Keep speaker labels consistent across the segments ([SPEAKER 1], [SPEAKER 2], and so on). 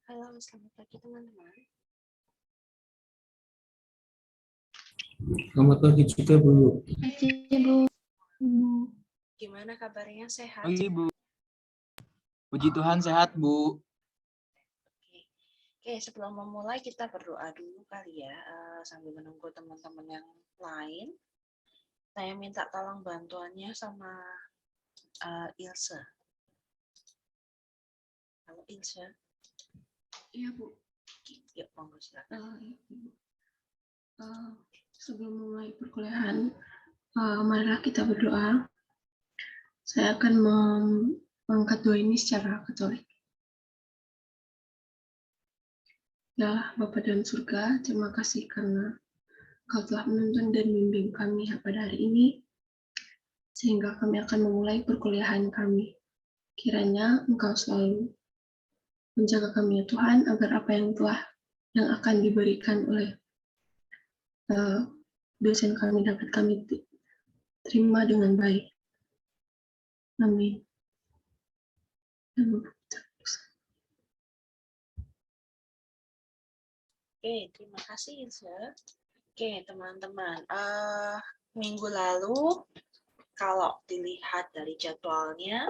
[SPEAKER 1] Halo, selamat pagi teman-teman.
[SPEAKER 2] Selamat pagi juga, Bu.
[SPEAKER 3] Pagi, Bu.
[SPEAKER 1] Gimana kabarnya, sehat?
[SPEAKER 4] Pagi, Bu. Puji Tuhan sehat, Bu.
[SPEAKER 1] Oke, sebelum memulai kita berdoa dulu kali ya, sambil menunggu teman-teman yang lain. Saya minta tolong bantuannya sama Ilse. Halo Ilse.
[SPEAKER 3] Iya, Bu.
[SPEAKER 1] Yuk, monggo silakan.
[SPEAKER 3] Sebelum mulai perkuliahan, marilah kita berdoa. Saya akan mengangkat doa ini secara Katolik. Ya Bapa dalam surga, terima kasih karena Kau telah menuntun dan membimbing kami pada hari ini, sehingga kami akan memulai perkuliahan kami. Kiranya Engkau selalu menjaga kami ya Tuhan, agar apa yang akan diberikan oleh dosen kami dapat kami terima dengan baik. Amin.
[SPEAKER 1] Oke, terima kasih Ilse. Oke, teman-teman. Minggu lalu, kalau dilihat dari jadwalnya,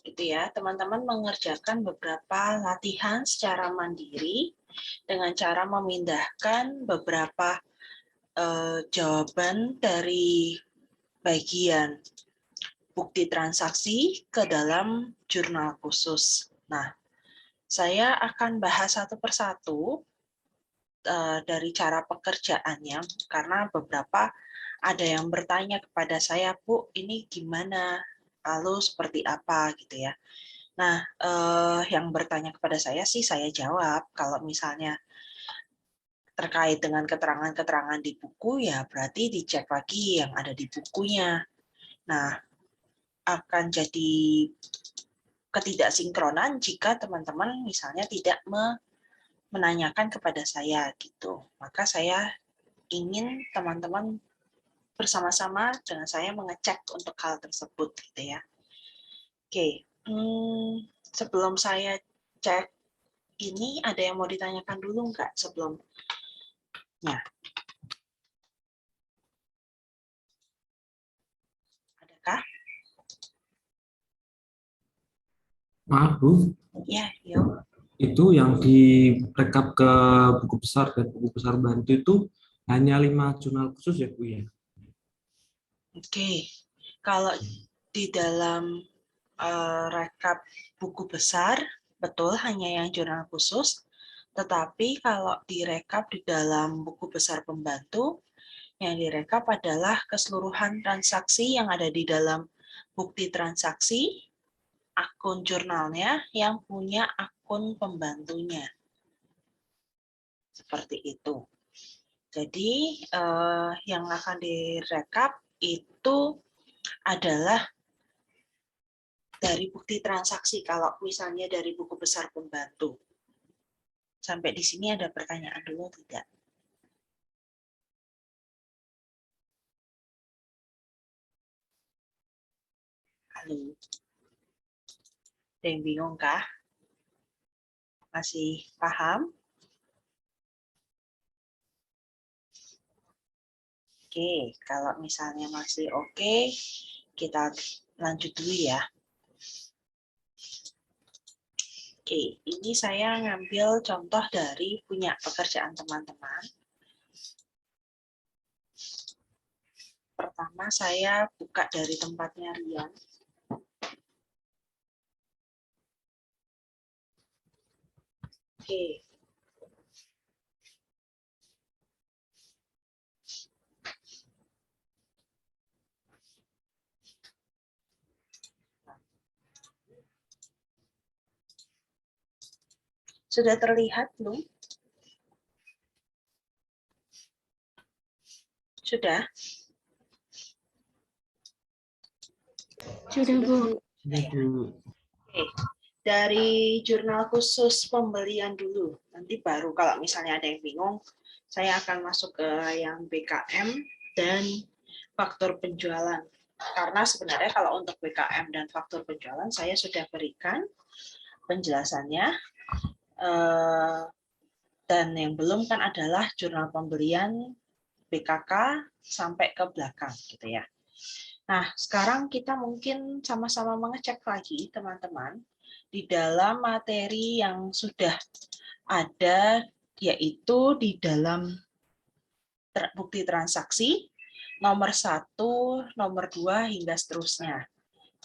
[SPEAKER 1] gitu ya, teman-teman mengerjakan beberapa latihan secara mandiri dengan cara memindahkan beberapa jawaban dari bagian bukti transaksi ke dalam jurnal khusus. Nah, saya akan bahas satu persatu dari cara pekerjaannya, karena beberapa ada yang bertanya kepada saya, Bu, ini gimana? Lalu seperti apa gitu ya. Nah, yang bertanya kepada saya sih saya jawab, kalau misalnya terkait dengan keterangan-keterangan di buku, ya berarti dicek lagi yang ada di bukunya. Nah, akan jadi ketidaksinkronan jika teman-teman misalnya tidak menanyakan kepada saya gitu. Maka saya ingin teman-teman bersama-sama dengan saya mengecek untuk hal tersebut gitu ya. Oke, sebelum saya cek ini ada yang mau ditanyakan dulu nggak sebelumnya? Adakah?
[SPEAKER 2] Maaf, Bu.
[SPEAKER 1] Ya, yuk.
[SPEAKER 2] Itu yang direkap ke buku besar dan buku besar bantu itu hanya 5 jurnal khusus ya, Bu ya?
[SPEAKER 1] Oke, kalau di dalam rekap buku besar, betul hanya yang jurnal khusus, tetapi kalau direkap di dalam buku besar pembantu, yang direkap adalah keseluruhan transaksi yang ada di dalam bukti transaksi, akun jurnalnya yang punya akun pembantunya. Seperti itu. Jadi yang akan direkap itu adalah dari bukti transaksi kalau misalnya dari buku besar pembantu. Sampai di sini ada pertanyaan dulu tidak? Halo. Ada yang bingung kah? Masih paham? Oke, kalau misalnya masih oke, kita lanjut dulu ya. Oke, ini saya ngambil contoh dari punya pekerjaan teman-teman. Pertama saya buka dari tempatnya Rian. Oke. Sudah terlihat belum? Sudah?
[SPEAKER 3] Sudah, Bu.
[SPEAKER 1] Oke. Dari jurnal khusus pembelian dulu. Nanti baru kalau misalnya ada yang bingung, saya akan masuk ke yang BKM dan faktur penjualan. Karena sebenarnya kalau untuk BKM dan faktur penjualan saya sudah berikan penjelasannya Dan yang belum kan adalah jurnal pembelian BKK sampai ke belakang gitu ya. Nah, sekarang kita mungkin sama-sama mengecek lagi teman-teman di dalam materi yang sudah ada, yaitu di dalam bukti transaksi nomor 1, nomor 2 hingga seterusnya.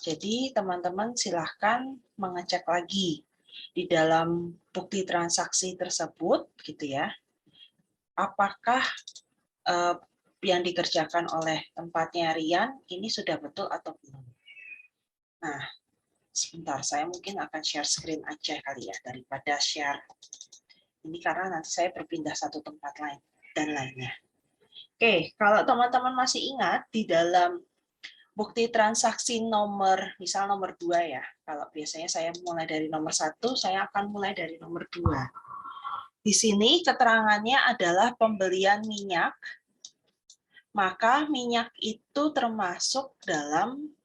[SPEAKER 1] Jadi teman-teman silahkan mengecek lagi di dalam bukti transaksi tersebut gitu ya. Apakah yang dikerjakan oleh tempatnya Rian ini sudah betul atau belum? Nah, sebentar, saya mungkin akan share screen aja kali ya, daripada share ini karena nanti saya berpindah satu tempat lain dan lainnya. Oke, kalau teman-teman masih ingat di dalam bukti transaksi nomor, misal nomor 2 ya, kalau biasanya saya mulai dari nomor 1, saya akan mulai dari nomor 2. Di sini keterangannya adalah pembelian minyak, maka minyak itu termasuk dalam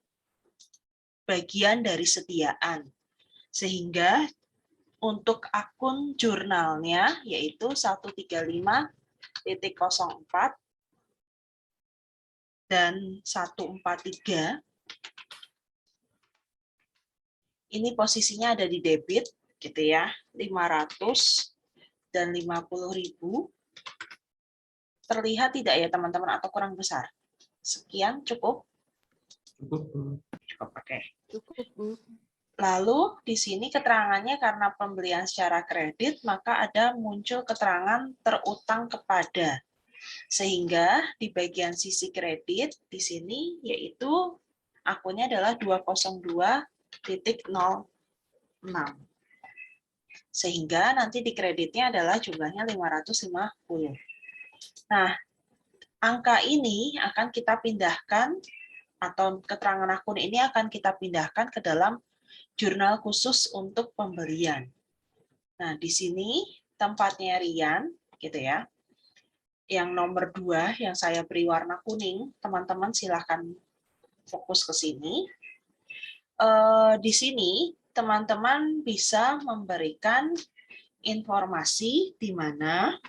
[SPEAKER 1] bagian dari sediaan. Sehingga untuk akun jurnalnya yaitu 135.04 dan 143 ini posisinya ada di debit gitu ya, 500 dan 50.000. Terlihat tidak ya teman-teman atau kurang besar? Sekian cukup? Cukup, oke.
[SPEAKER 5] Cukup, Bu.
[SPEAKER 1] Lalu di sini keterangannya karena pembelian secara kredit, maka ada muncul keterangan terutang kepada. Sehingga di bagian sisi kredit di sini yaitu akunnya adalah 202.06. Sehingga nanti di kreditnya adalah jumlahnya 550. Nah, angka ini akan kita pindahkan atau keterangan akun ini akan kita pindahkan ke dalam jurnal khusus untuk pembelian. Nah, di sini tempatnya Rian, gitu ya. Yang nomor 2 yang saya beri warna kuning, teman-teman silahkan fokus ke sini. Di sini teman-teman bisa memberikan informasi di mana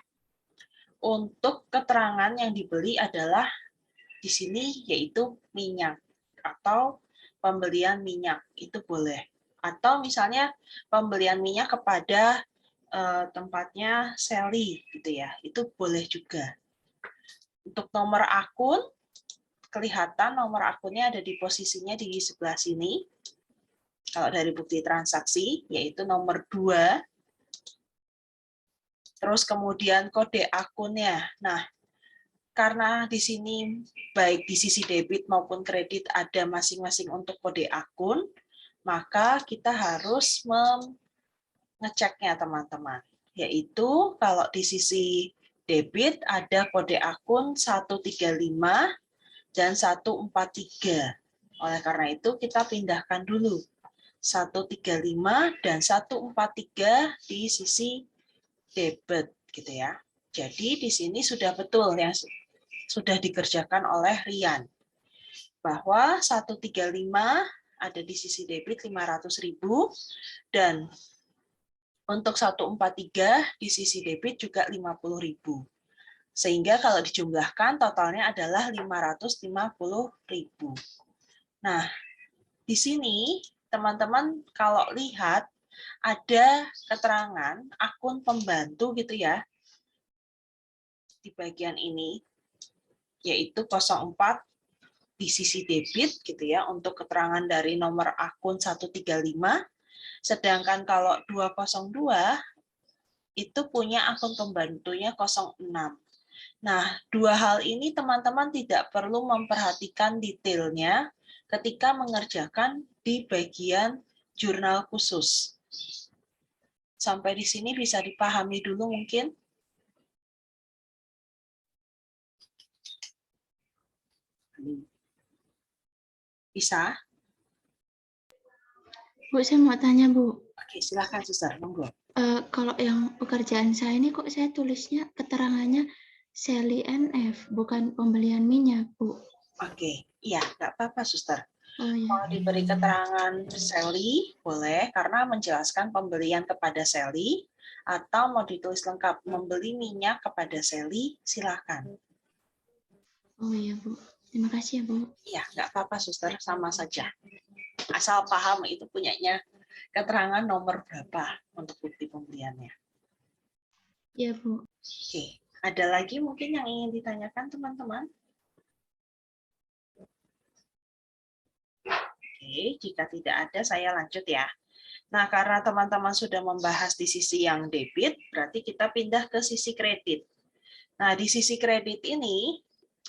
[SPEAKER 1] untuk keterangan yang dibeli adalah di sini yaitu minyak atau pembelian minyak itu boleh. Atau misalnya pembelian minyak kepada tempatnya Sally gitu ya, itu boleh juga. Untuk nomor akun, kelihatan nomor akunnya ada di posisinya di sebelah sini. Kalau dari bukti transaksi, yaitu nomor 2. Terus kemudian kode akunnya. Nah, karena di sini baik di sisi debit maupun kredit ada masing-masing untuk kode akun, maka kita harus mengeceknya teman-teman. Yaitu kalau di sisi debit ada kode akun 135 dan 143. Oleh karena itu kita pindahkan dulu 135 dan 143 di sisi debit gitu ya. Jadi di sini sudah betul yang sudah dikerjakan oleh Rian. Bahwa 135 ada di sisi debit 500.000 dan untuk 143 di sisi debit juga 50.000. Sehingga kalau dijumlahkan totalnya adalah 550.000. Nah, di sini teman-teman kalau lihat ada keterangan akun pembantu gitu ya di bagian ini yaitu 04 di sisi debit gitu ya untuk keterangan dari nomor akun 135, sedangkan kalau 202 itu punya akun pembantunya 06. Nah, dua hal ini teman-teman tidak perlu memperhatikan detailnya ketika mengerjakan di bagian jurnal khusus. Sampai di sini bisa dipahami dulu mungkin? Bisa?
[SPEAKER 6] Bu, saya mau tanya, Bu.
[SPEAKER 1] Oke, silakan Suster, monggo.
[SPEAKER 6] Kalau yang pekerjaan saya ini kok saya tulisnya keterangannya Sally NF, bukan pembelian minyak, Bu.
[SPEAKER 1] Oke, iya, nggak apa-apa Suster.
[SPEAKER 6] Oh ya.
[SPEAKER 1] Mau diberi keterangan Sally, boleh, karena menjelaskan pembelian kepada Sally, atau mau ditulis lengkap, membeli minyak kepada Sally, silakan.
[SPEAKER 6] Oh ya, Bu. Terima kasih ya, Bu.
[SPEAKER 1] Iya, nggak apa-apa, suster, sama saja. Asal paham itu punyanya keterangan nomor berapa untuk bukti pembeliannya.
[SPEAKER 6] Ya, Bu.
[SPEAKER 1] Oke, ada lagi mungkin yang ingin ditanyakan teman-teman? Oke, jika tidak ada, saya lanjut ya. Nah, karena teman-teman sudah membahas di sisi yang debit, berarti kita pindah ke sisi kredit. Nah, di sisi kredit ini,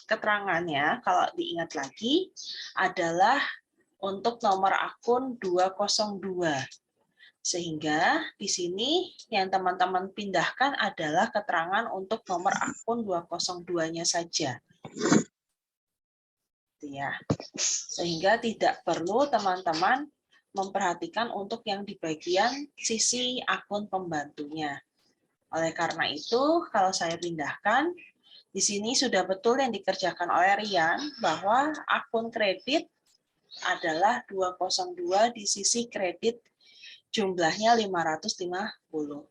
[SPEAKER 1] keterangannya, kalau diingat lagi, adalah untuk nomor akun 202. Sehingga di sini yang teman-teman pindahkan adalah keterangan untuk nomor akun 202-nya saja. Ya. Sehingga tidak perlu teman-teman memperhatikan untuk yang di bagian sisi akun pembantunya. Oleh karena itu, kalau saya pindahkan, di sini sudah betul yang dikerjakan oleh Rian bahwa akun kredit adalah 202 di sisi kredit jumlahnya 550.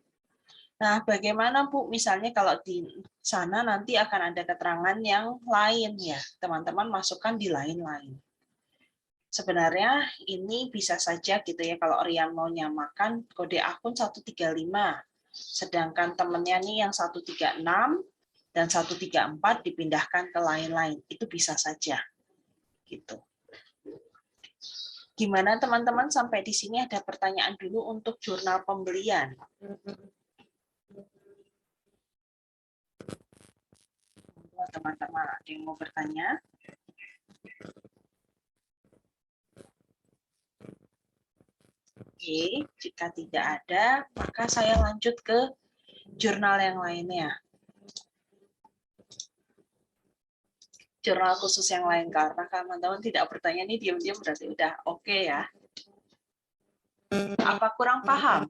[SPEAKER 1] Nah, bagaimana Bu? Misalnya kalau di sana nanti akan ada keterangan yang lain ya, teman-teman masukkan di lain-lain. Sebenarnya ini bisa saja gitu ya, kalau Rian mau nyamakan kode akun 135, sedangkan temennya nih yang 136 dan 134 dipindahkan ke lain-lain. Itu bisa saja. Gitu. Gimana teman-teman sampai di sini ada pertanyaan dulu untuk jurnal pembelian? Teman-teman ada yang mau bertanya? Oke, jika tidak ada, maka saya lanjut ke jurnal yang lainnya. Jurnal khusus yang lain, karena teman-teman tidak bertanya nih diam-diam berarti udah oke ya. Apa kurang paham?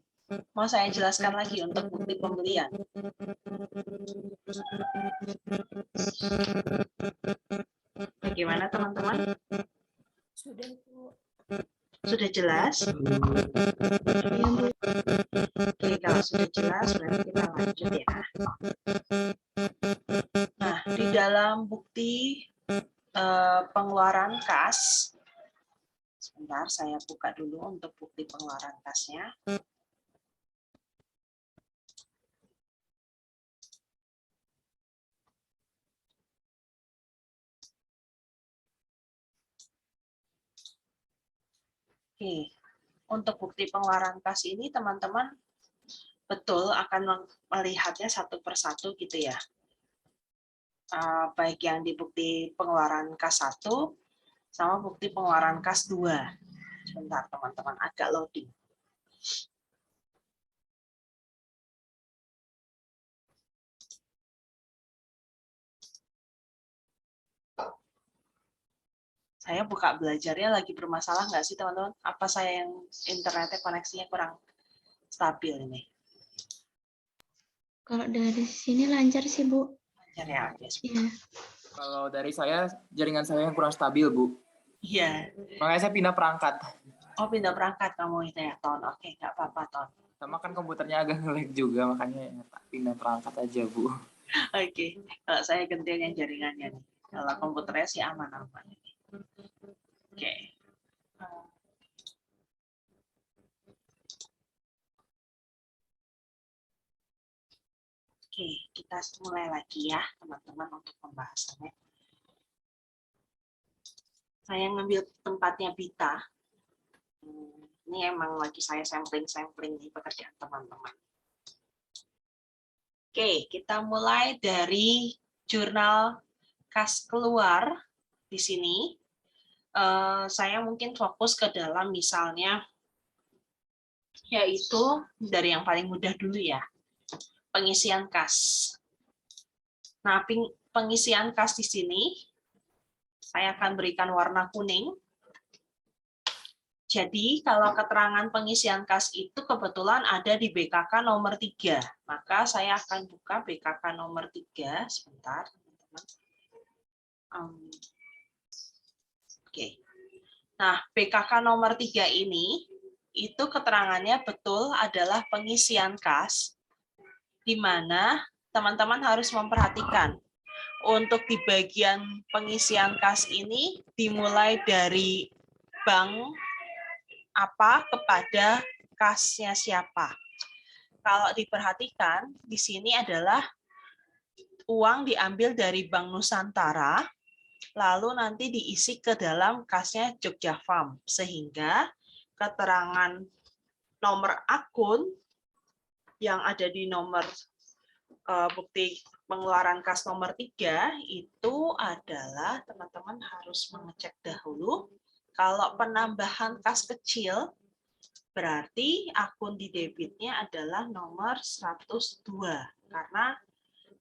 [SPEAKER 1] Mau saya jelaskan lagi untuk bukti pembelian. Bagaimana teman-teman? Sudah jelas?
[SPEAKER 6] Ya, Bu.
[SPEAKER 1] Oke, kalau sudah jelas berarti kita lanjut ya. Nah, di dalam bukti pengeluaran kas, sebentar saya buka dulu untuk bukti pengeluaran kasnya. Oke, untuk bukti pengeluaran kas ini teman-teman betul akan melihatnya satu persatu gitu ya. Baik yang di bukti pengeluaran kas 1 sama bukti pengeluaran kas 2. Sebentar teman-teman, agak loading. Saya buka belajarnya lagi bermasalah nggak sih teman-teman? Apa saya yang internetnya koneksinya kurang stabil ini?
[SPEAKER 6] Kalau dari sini lancar sih, Bu.
[SPEAKER 1] Lancar ya, oke.
[SPEAKER 6] Iya.
[SPEAKER 4] Kalau dari saya, jaringan saya yang kurang stabil, Bu.
[SPEAKER 1] Iya.
[SPEAKER 4] Makanya saya pindah perangkat.
[SPEAKER 1] Oh, pindah perangkat kamu itu ya, Ton. Oke, nggak apa-apa, Ton.
[SPEAKER 4] Sama kan komputernya agak nge-lag juga, makanya pindah perangkat aja, Bu.
[SPEAKER 1] Oke, kalau saya gantian yang jaringannya nih. Kalau komputernya sih aman-aman. Oke. Oke, kita mulai lagi ya, teman-teman, untuk pembahasannya. Saya ngambil tempatnya Bita. Ini emang lagi saya sampling di pekerjaan teman-teman. Oke, kita mulai dari jurnal kas keluar di sini. Saya mungkin fokus ke dalam misalnya, yaitu dari yang paling mudah dulu ya, pengisian kas. Nah, pengisian kas di sini saya akan berikan warna kuning. Jadi, kalau keterangan pengisian kas itu kebetulan ada di BKK nomor 3. Maka saya akan buka BKK nomor 3. Sebentar, teman-teman. Oke. Nah, BKK nomor 3 ini, itu keterangannya betul adalah pengisian kas, di mana teman-teman harus memperhatikan. Untuk di bagian pengisian kas ini, dimulai dari bank apa kepada kasnya siapa. Kalau diperhatikan, di sini adalah uang diambil dari Bank Nusantara, lalu nanti diisi ke dalam kasnya Jogja Farm, sehingga keterangan nomor akun yang ada di nomor bukti pengeluaran kas nomor 3 itu adalah teman-teman harus mengecek dahulu kalau penambahan kas kecil berarti akun di debitnya adalah nomor 102 karena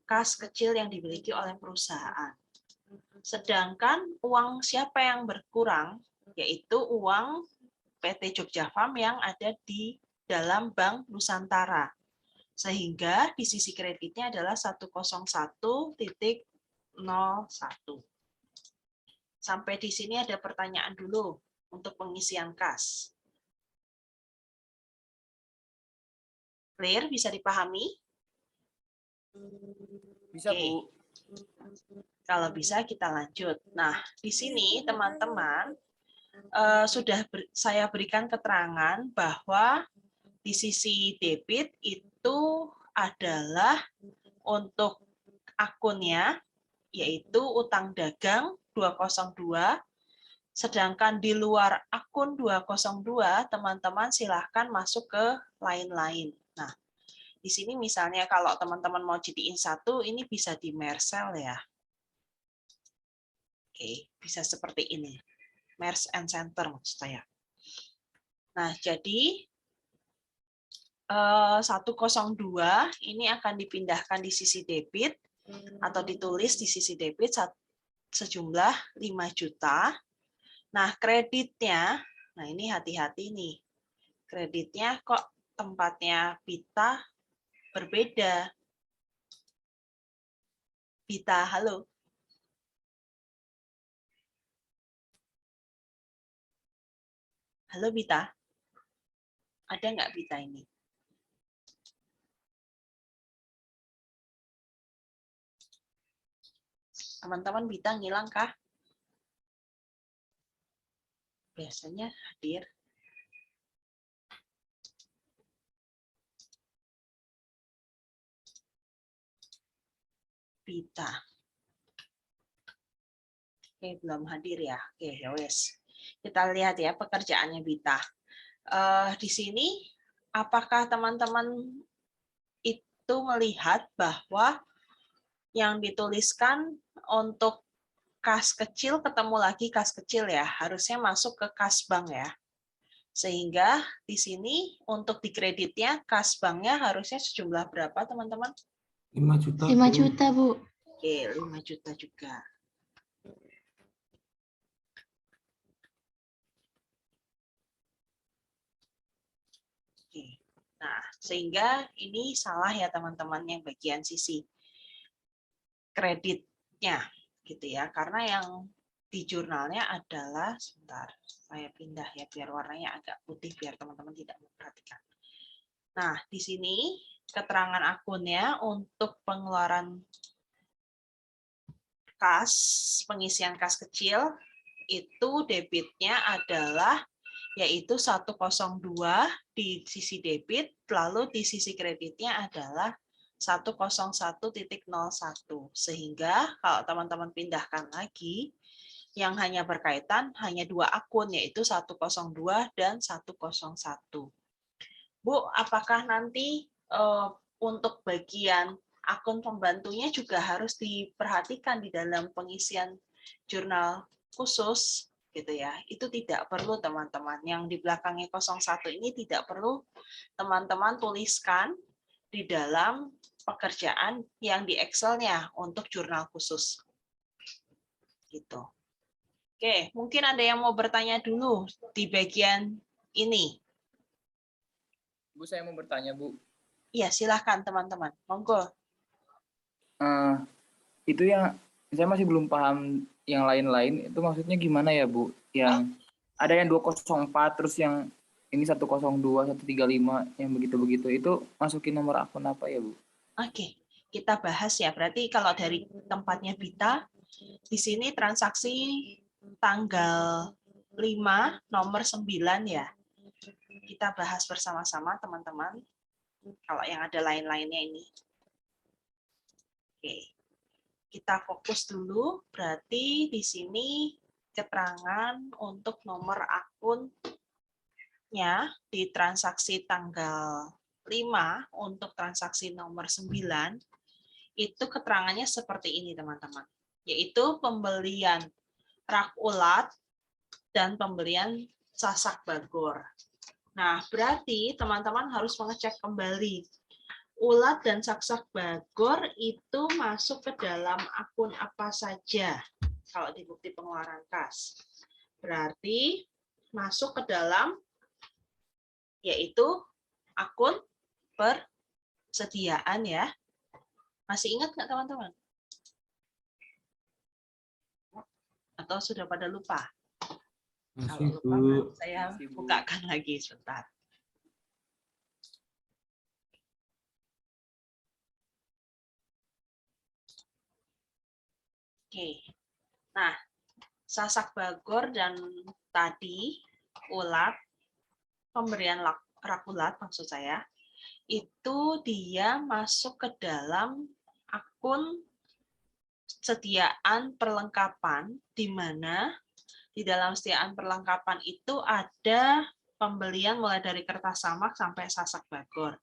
[SPEAKER 1] kas kecil yang dimiliki oleh perusahaan. Sedangkan uang siapa yang berkurang, yaitu uang PT Jogja Farm yang ada di dalam Bank Nusantara. Sehingga di sisi kreditnya adalah 101.01. Sampai di sini ada pertanyaan dulu untuk pengisian kas. Clear? Bisa dipahami?
[SPEAKER 4] Bisa,
[SPEAKER 1] Oke.
[SPEAKER 4] Bu.
[SPEAKER 1] Kalau bisa kita lanjut. Nah, di sini teman-teman sudah saya berikan keterangan bahwa di sisi debit itu adalah untuk akunnya, yaitu utang dagang 202, sedangkan di luar akun 202, teman-teman silahkan masuk ke lain-lain. Nah, di sini misalnya kalau teman-teman mau jadiin satu, ini bisa di Mercel ya. Oke, bisa seperti ini. Merge and Center maksud saya. Nah, jadi 102 ini akan dipindahkan di sisi debit atau ditulis di sisi debit sejumlah 5 juta. Nah, kreditnya, nah ini hati-hati nih. Kreditnya kok tempatnya Bita berbeda. Bita, halo. Halo Bita. Ada nggak Bita ini? Teman-teman Bita ngilang kah? Biasanya hadir. Bita. Oke, belum hadir ya. Oke, ya wes. Kita lihat ya pekerjaannya Bita. Di sini, apakah teman-teman itu melihat bahwa yang dituliskan untuk kas kecil ketemu lagi kas kecil ya, harusnya masuk ke kas bank ya. Sehingga di sini untuk di kreditnya kas banknya harusnya sejumlah berapa teman-teman?
[SPEAKER 2] 5 juta.
[SPEAKER 6] 5 juta, Bu.
[SPEAKER 1] Oke, 5 juta juga. Oke. Nah, sehingga ini salah ya teman-teman yang bagian sisi kreditnya gitu ya. Karena yang di jurnalnya adalah, sebentar, saya pindah ya biar warnanya agak putih biar teman-teman tidak memperhatikan. Nah, di sini keterangan akunnya untuk pengeluaran kas, pengisian kas kecil, itu debitnya adalah yaitu 102 di sisi debit, lalu di sisi kreditnya adalah 101.01. Sehingga kalau teman-teman pindahkan lagi, yang hanya berkaitan hanya dua akun, yaitu 102 dan 101. Bu, apakah nanti untuk bagian akun pembantunya juga harus diperhatikan di dalam pengisian jurnal khusus gitu ya? Itu tidak perlu teman-teman. Yang di belakangnya 01 ini tidak perlu teman-teman tuliskan di dalam pekerjaan yang di Excel-nya untuk jurnal khusus. Gitu. Oke, mungkin ada yang mau bertanya dulu di bagian ini.
[SPEAKER 4] Bu, saya mau bertanya, Bu.
[SPEAKER 1] Iya, silahkan teman-teman. Monggo.
[SPEAKER 4] Itu yang saya masih belum paham yang lain-lain, itu maksudnya gimana ya, Bu? Yang ada yang 204, terus yang ini 102, 135, yang begitu-begitu. Itu masukin nomor akun apa ya, Bu?
[SPEAKER 1] Oke, kita bahas ya. Berarti kalau dari tempatnya Bita, di sini transaksi tanggal 5, nomor 9 ya. Kita bahas bersama-sama teman-teman. Kalau yang ada lain-lainnya ini. Oke. Kita fokus dulu. Berarti di sini keterangan untuk nomor akunnya di transaksi tanggal 5 untuk transaksi nomor 9 itu keterangannya seperti ini teman-teman, yaitu pembelian rak ulat dan pembelian sasak bagor. Nah, berarti teman-teman harus mengecek kembali ulat dan sasak bagor itu masuk ke dalam akun apa saja kalau di bukti pengeluaran kas. Berarti masuk ke dalam yaitu akun persediaan ya. Masih ingat nggak teman-teman? Atau sudah pada lupa?
[SPEAKER 2] Masih,
[SPEAKER 1] Kalau lupa,
[SPEAKER 2] Bu.
[SPEAKER 1] saya
[SPEAKER 4] Masih, Bu.
[SPEAKER 1] bukakan lagi sebentar. Oke. Nah, sasak bagor dan tadi ulat, pemberian rak ulat maksud saya, itu dia masuk ke dalam akun sediaan perlengkapan, di mana di dalam sediaan perlengkapan itu ada pembelian mulai dari kertas samak sampai sasak bagor.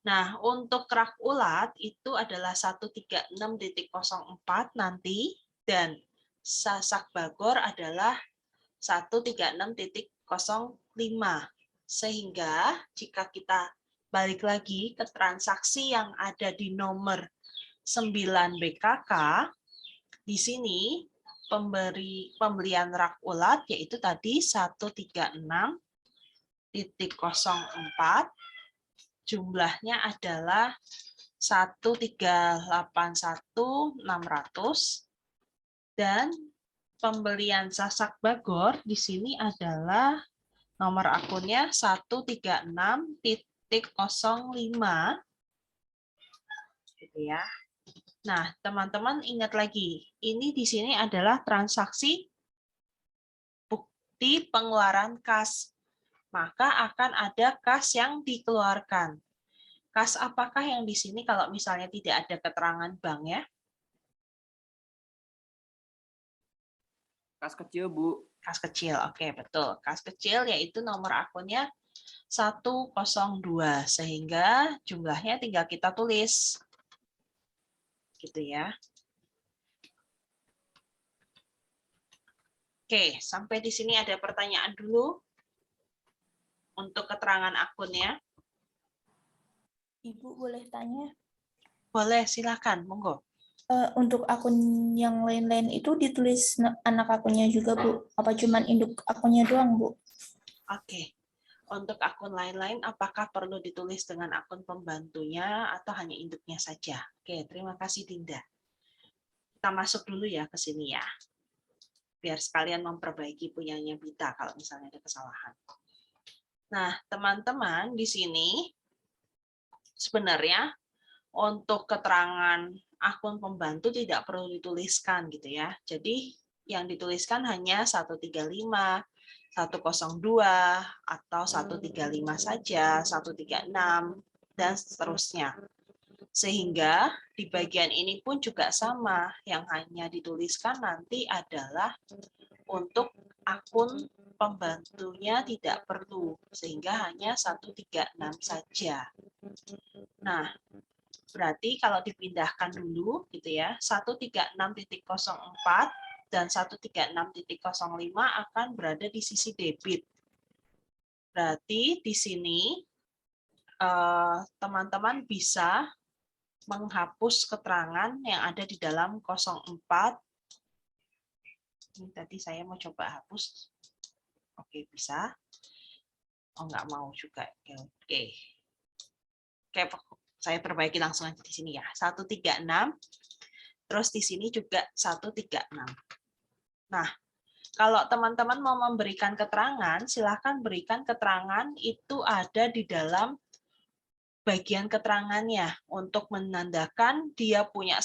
[SPEAKER 1] Nah, untuk rak ulat itu adalah 136.04 nanti, dan sasak bagor adalah 136.05. Sehingga jika kita balik lagi ke transaksi yang ada di nomor 9 BKK, di sini pembelian rak ulat yaitu tadi 136.04, jumlahnya adalah 138.600, dan pembelian sasak bagor di sini adalah nomor akunnya 136.05 gitu ya. Nah, teman-teman ingat lagi, ini di sini adalah transaksi bukti pengeluaran kas. Maka akan ada kas yang dikeluarkan. Kas apakah yang di sini kalau misalnya tidak ada keterangan bank ya?
[SPEAKER 4] Kas kecil, Bu.
[SPEAKER 1] Kas kecil, oke betul. Kas kecil yaitu nomor akunnya 102, sehingga jumlahnya tinggal kita tulis. Gitu ya. Oke, sampai di sini ada pertanyaan dulu untuk keterangan akunnya.
[SPEAKER 5] Ibu boleh tanya?
[SPEAKER 1] Boleh, silakan, monggo.
[SPEAKER 5] Untuk akun yang lain-lain itu ditulis anak akunnya juga, Bu? Apa cuman induk akunnya doang, Bu?
[SPEAKER 1] Oke. Untuk akun lain-lain, apakah perlu ditulis dengan akun pembantunya atau hanya induknya saja? Oke, terima kasih Dinda. Kita masuk dulu ya ke sini ya. Biar sekalian memperbaiki punyanya Bita kalau misalnya ada kesalahan. Nah, teman-teman di sini sebenarnya untuk keterangan akun pembantu tidak perlu dituliskan gitu ya. Jadi yang dituliskan hanya 135, 102 atau 135 saja, 136 dan seterusnya. Sehingga di bagian ini pun juga sama, yang hanya dituliskan nanti adalah untuk akun pembantunya tidak perlu, sehingga hanya 136 saja. Nah, berarti kalau dipindahkan dulu gitu ya, 136.04 dan 136.05 akan berada di sisi debit. Berarti di sini teman-teman bisa menghapus keterangan yang ada di dalam 04. Ini tadi saya mau coba hapus. Oke, bisa. Oh, nggak mau juga. Oke. Oke, saya perbaiki langsung aja di sini ya. 136. Terus di sini juga 136. Nah, Kalau teman-teman mau memberikan keterangan, silakan berikan keterangan itu ada di dalam bagian keterangannya untuk menandakan dia punya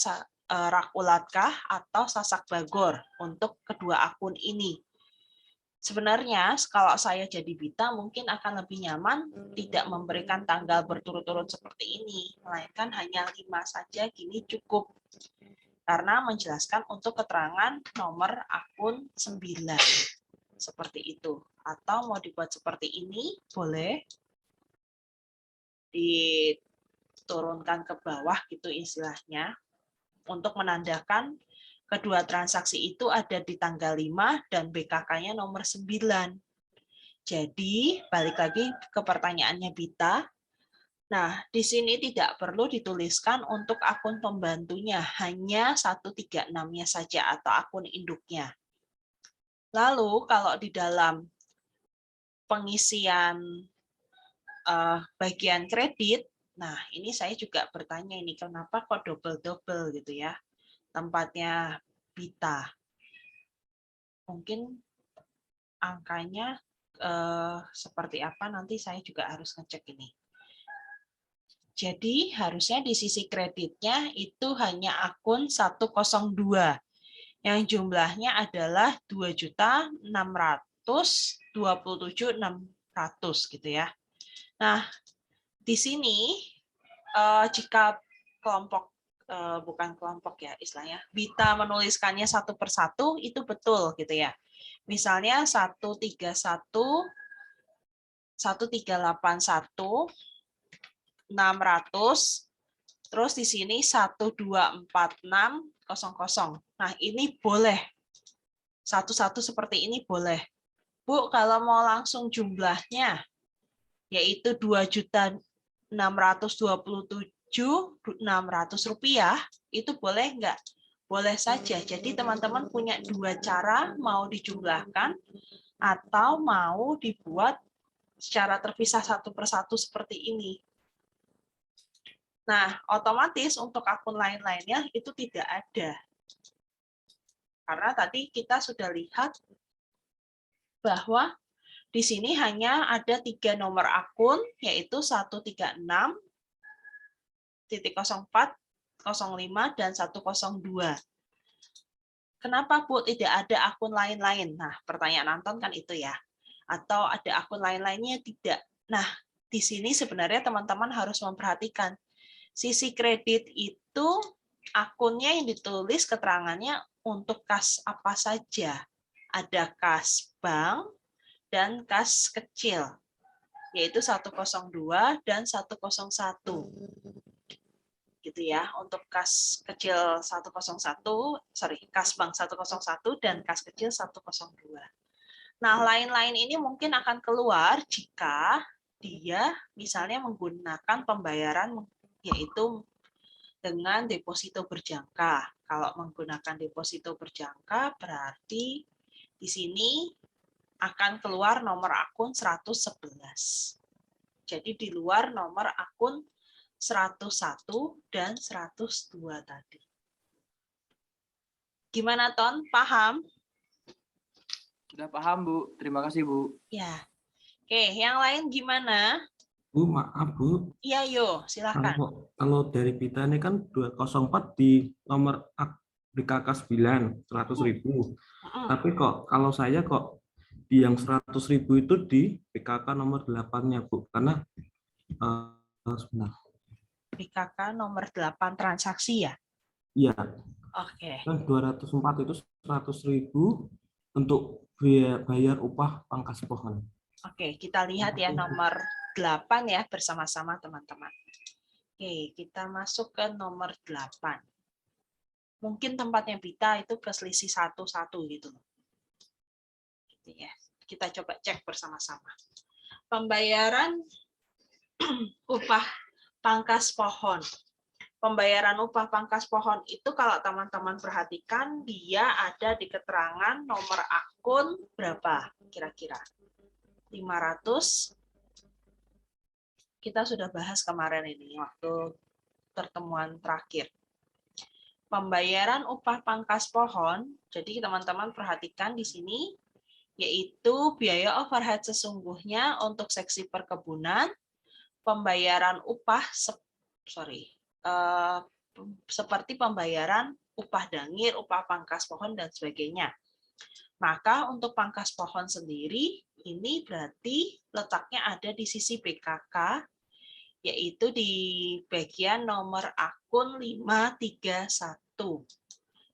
[SPEAKER 1] rak ulatkah atau sasak bagor untuk kedua akun ini. Sebenarnya kalau saya jadi Bita mungkin akan lebih nyaman tidak memberikan tanggal berturut-turut seperti ini, melainkan hanya 5 saja, gini cukup. Karena menjelaskan untuk keterangan nomor akun 9. Seperti itu. Atau mau dibuat seperti ini, boleh. Diturunkan ke bawah gitu istilahnya. Untuk menandakan kedua transaksi itu ada di tanggal 5 dan BKK-nya nomor 9. Jadi, balik lagi ke pertanyaannya Bita. Nah, di sini tidak perlu dituliskan untuk akun pembantunya, hanya 136-nya saja atau akun induknya. Lalu, kalau di dalam pengisian bagian kredit, nah ini saya juga bertanya ini, kenapa kok double-double gitu ya, tempatnya Bita. Mungkin angkanya seperti apa, nanti saya juga harus ngecek ini. Jadi harusnya di sisi kreditnya itu hanya akun 102 yang jumlahnya adalah 2.627.600 gitu ya. Nah, di sini jika kelompok bukan kelompok ya istilahnya, Bita menuliskannya satu persatu itu betul gitu ya. Misalnya 131 1381 600, terus di sini 124600. Nah, ini boleh. Satu-satu seperti ini boleh. Bu, kalau mau langsung jumlahnya, yaitu 2.627.600 rupiah, itu boleh enggak? Boleh saja. Jadi teman-teman punya dua cara, mau dijumlahkan atau mau dibuat secara terpisah satu persatu seperti ini. Nah, otomatis untuk akun lain-lainnya itu tidak ada. Karena tadi kita sudah lihat bahwa di sini hanya ada 3 nomor akun, yaitu 136.04.05 dan 102. Kenapa, Bu, tidak ada akun lain-lain? Nah, pertanyaan Anton kan itu ya. Atau ada akun lain-lainnya? Tidak. Nah, di sini sebenarnya teman-teman harus memperhatikan. Sisi kredit itu akunnya yang ditulis keterangannya untuk kas apa saja. Ada kas bank dan kas kecil, yaitu 102 dan 101. Gitu ya, untuk kas kecil 101, kas bank 101 dan kas kecil 102. Nah, lain-lain ini mungkin akan keluar jika dia misalnya menggunakan pembayaran yaitu dengan deposito berjangka. Kalau menggunakan deposito berjangka berarti di sini akan keluar nomor akun 111. Jadi di luar nomor akun 101 dan 102 tadi. Gimana, Ton? Paham?
[SPEAKER 4] Sudah paham, Bu. Terima kasih, Bu.
[SPEAKER 1] Ya. Oke, yang lain gimana?
[SPEAKER 2] Bu, maaf Bu,
[SPEAKER 1] Iya, yo, silakan.
[SPEAKER 2] kalau dari Bita ini kan 204 di nomor BKK 9, 100.000. Tapi kok kalau saya kok di yang 100.000 itu di BKK nomor 8-nya, Bu. Karena sebentar.
[SPEAKER 1] BKK nomor 8 transaksi ya?
[SPEAKER 2] Iya,
[SPEAKER 1] Oke.
[SPEAKER 2] kan 204 itu 100.000 untuk bayar upah pangkas pohon.
[SPEAKER 1] Oke, kita lihat ya nomor 8 ya bersama-sama teman-teman. Oke, kita masuk ke nomor 8. Mungkin tempatnya Bita itu keselisih 1-1 gitu loh. Gitu ya. Kita coba cek bersama-sama. Pembayaran upah pangkas pohon. Pembayaran upah pangkas pohon itu kalau teman-teman perhatikan dia ada di keterangan nomor akun berapa kira-kira? 500. Kita sudah bahas kemarin ini waktu pertemuan terakhir. Pembayaran upah pangkas pohon, jadi teman-teman perhatikan di sini yaitu biaya overhead sesungguhnya untuk seksi perkebunan, pembayaran upah, seperti pembayaran upah dangir, upah pangkas pohon, dan sebagainya. Maka untuk pangkas pohon sendiri, ini berarti letaknya ada di sisi BKK, yaitu di bagian nomor akun 531.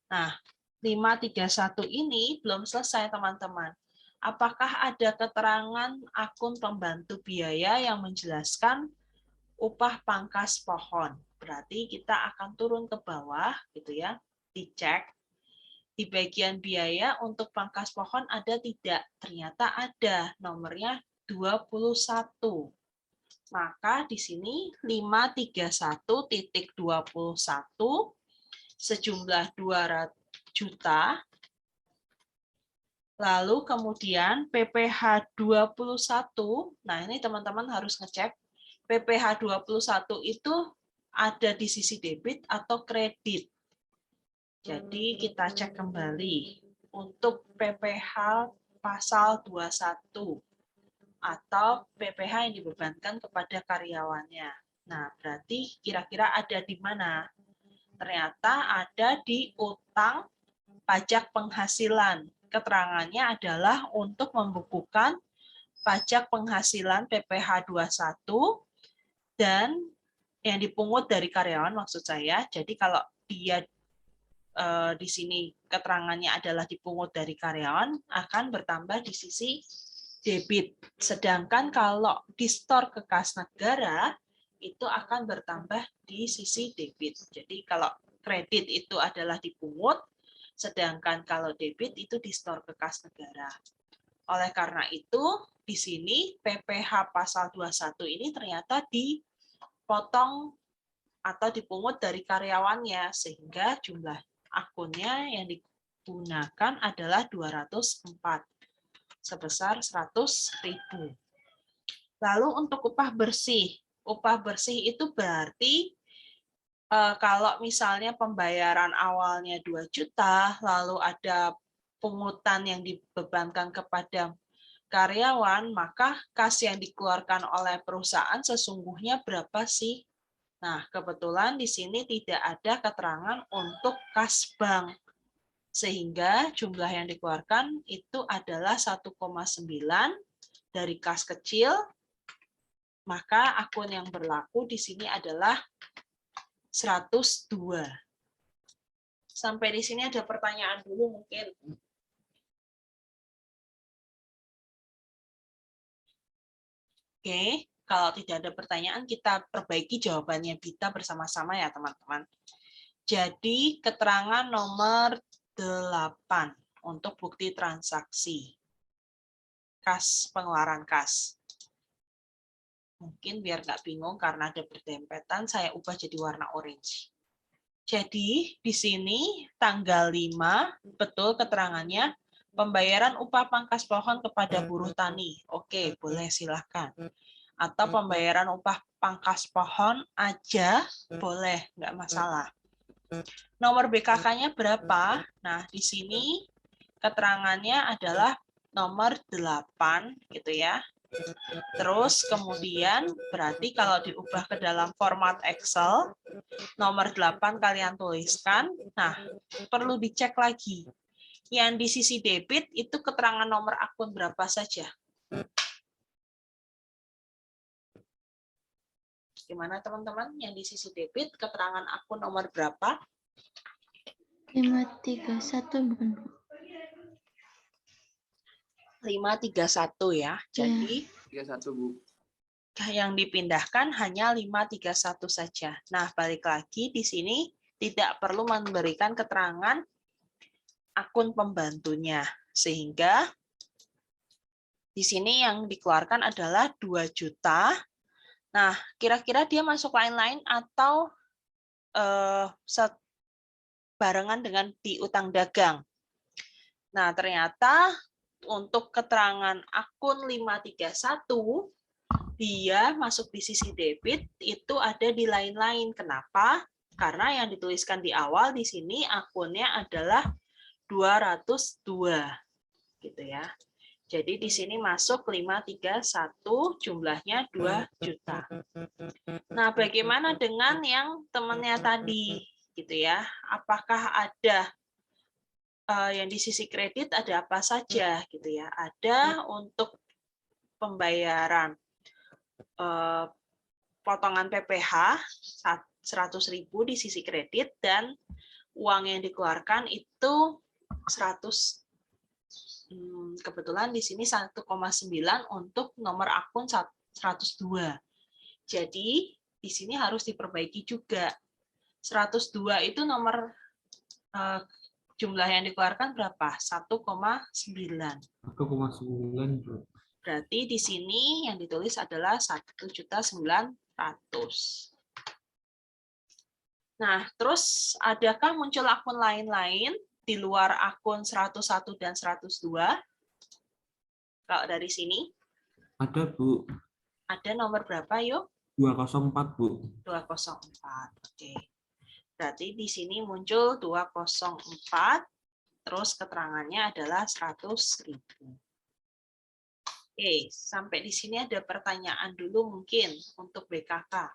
[SPEAKER 1] Nah, 531 ini belum selesai, teman-teman. Apakah ada keterangan akun pembantu biaya yang menjelaskan upah pangkas pohon? Berarti kita akan turun ke bawah, gitu ya, dicek. Di bagian biaya untuk pangkas pohon ada tidak? Ternyata ada, nomornya 21. Maka di sini 531.21 sejumlah 200 juta. Lalu kemudian PPh 21, nah ini teman-teman harus ngecek, PPh 21 itu ada di sisi debit atau kredit. Jadi kita cek kembali untuk PPh pasal 21 atau PPh yang dibebankan kepada karyawannya. Nah, berarti kira-kira ada di mana? Ternyata ada di utang pajak penghasilan. Keterangannya adalah untuk membukukan pajak penghasilan PPh 21 dan yang dipungut dari karyawan maksud saya. Jadi kalau dia di sini keterangannya adalah dipungut dari karyawan, akan bertambah di sisi debit. Sedangkan kalau di store ke kas negara, itu akan bertambah di sisi debit. Jadi kalau kredit itu adalah dipungut, sedangkan kalau debit itu di store ke kas negara. Oleh karena itu, di sini PPh pasal 21 ini ternyata dipotong atau dipungut dari karyawannya, sehingga jumlah akunnya yang digunakan adalah 204 sebesar 100.000. Lalu untuk upah bersih itu berarti kalau misalnya pembayaran awalnya 2 juta, lalu ada pungutan yang dibebankan kepada karyawan, maka kas yang dikeluarkan oleh perusahaan sesungguhnya berapa sih? Nah, kebetulan di sini tidak ada keterangan untuk kas bank. Sehingga jumlah yang dikeluarkan itu adalah 1,9 dari kas kecil, maka akun yang berlaku di sini adalah 102. Sampai di sini ada pertanyaan dulu mungkin. Oke, kalau tidak ada pertanyaan kita perbaiki jawabannya kita bersama-sama ya teman-teman. Jadi keterangan nomor 8 untuk bukti transaksi. Kas, pengeluaran kas. Mungkin biar nggak bingung karena ada berdempetan, saya ubah jadi warna orange. Jadi di sini tanggal 5, betul keterangannya, pembayaran upah pangkas pohon kepada buruh tani. Oke, boleh silahkan. Atau pembayaran upah pangkas pohon aja, boleh, nggak masalah. Nomor BKK-nya berapa? Nah, di sini keterangannya adalah nomor 8, gitu ya. Terus kemudian berarti kalau diubah ke dalam format Excel, nomor 8 kalian tuliskan. Nah, perlu dicek lagi. Yang di sisi debit itu keterangan nomor akun berapa saja? Gimana teman-teman? Yang di sisi debit keterangan akun nomor berapa?
[SPEAKER 6] 531 bukan, Bu?
[SPEAKER 1] 531 ya. Jadi
[SPEAKER 4] 31, Bu.
[SPEAKER 1] yang dipindahkan hanya 531 saja. Nah, balik lagi di sini tidak perlu memberikan keterangan akun pembantunya. Sehingga di sini yang dikeluarkan adalah 2 juta. Nah, kira-kira dia masuk lain-lain atau barengan dengan piutang dagang. Nah, ternyata untuk keterangan akun 531, dia masuk di sisi debit, itu ada di lain-lain. Kenapa? Karena yang dituliskan di awal di sini akunnya adalah 202. Gitu ya. Jadi di sini masuk 531, jumlahnya 2 juta. Nah, bagaimana dengan yang temannya tadi, gitu ya? Apakah ada yang di sisi kredit ada apa saja, gitu ya? Ada untuk pembayaran potongan PPh 100.000 di sisi kredit dan uang yang dikeluarkan itu 100. Kebetulan di sini 1,9 untuk nomor akun 102. Jadi di sini harus diperbaiki juga. 102 itu nomor jumlah yang dikeluarkan berapa? 1,9.
[SPEAKER 2] 1,9, Bu.
[SPEAKER 1] Berarti di sini yang ditulis adalah 1.900.000. Nah, terus adakah muncul akun lain-lain di luar akun 101 dan 102? Kalau dari sini,
[SPEAKER 2] Ada, Bu.
[SPEAKER 1] ada nomor berapa, yuk?
[SPEAKER 2] 204, Bu.
[SPEAKER 1] 204. Oke. Berarti di sini muncul 204, terus keterangannya adalah 100.000. Oke, sampai di sini ada pertanyaan dulu mungkin untuk BKK.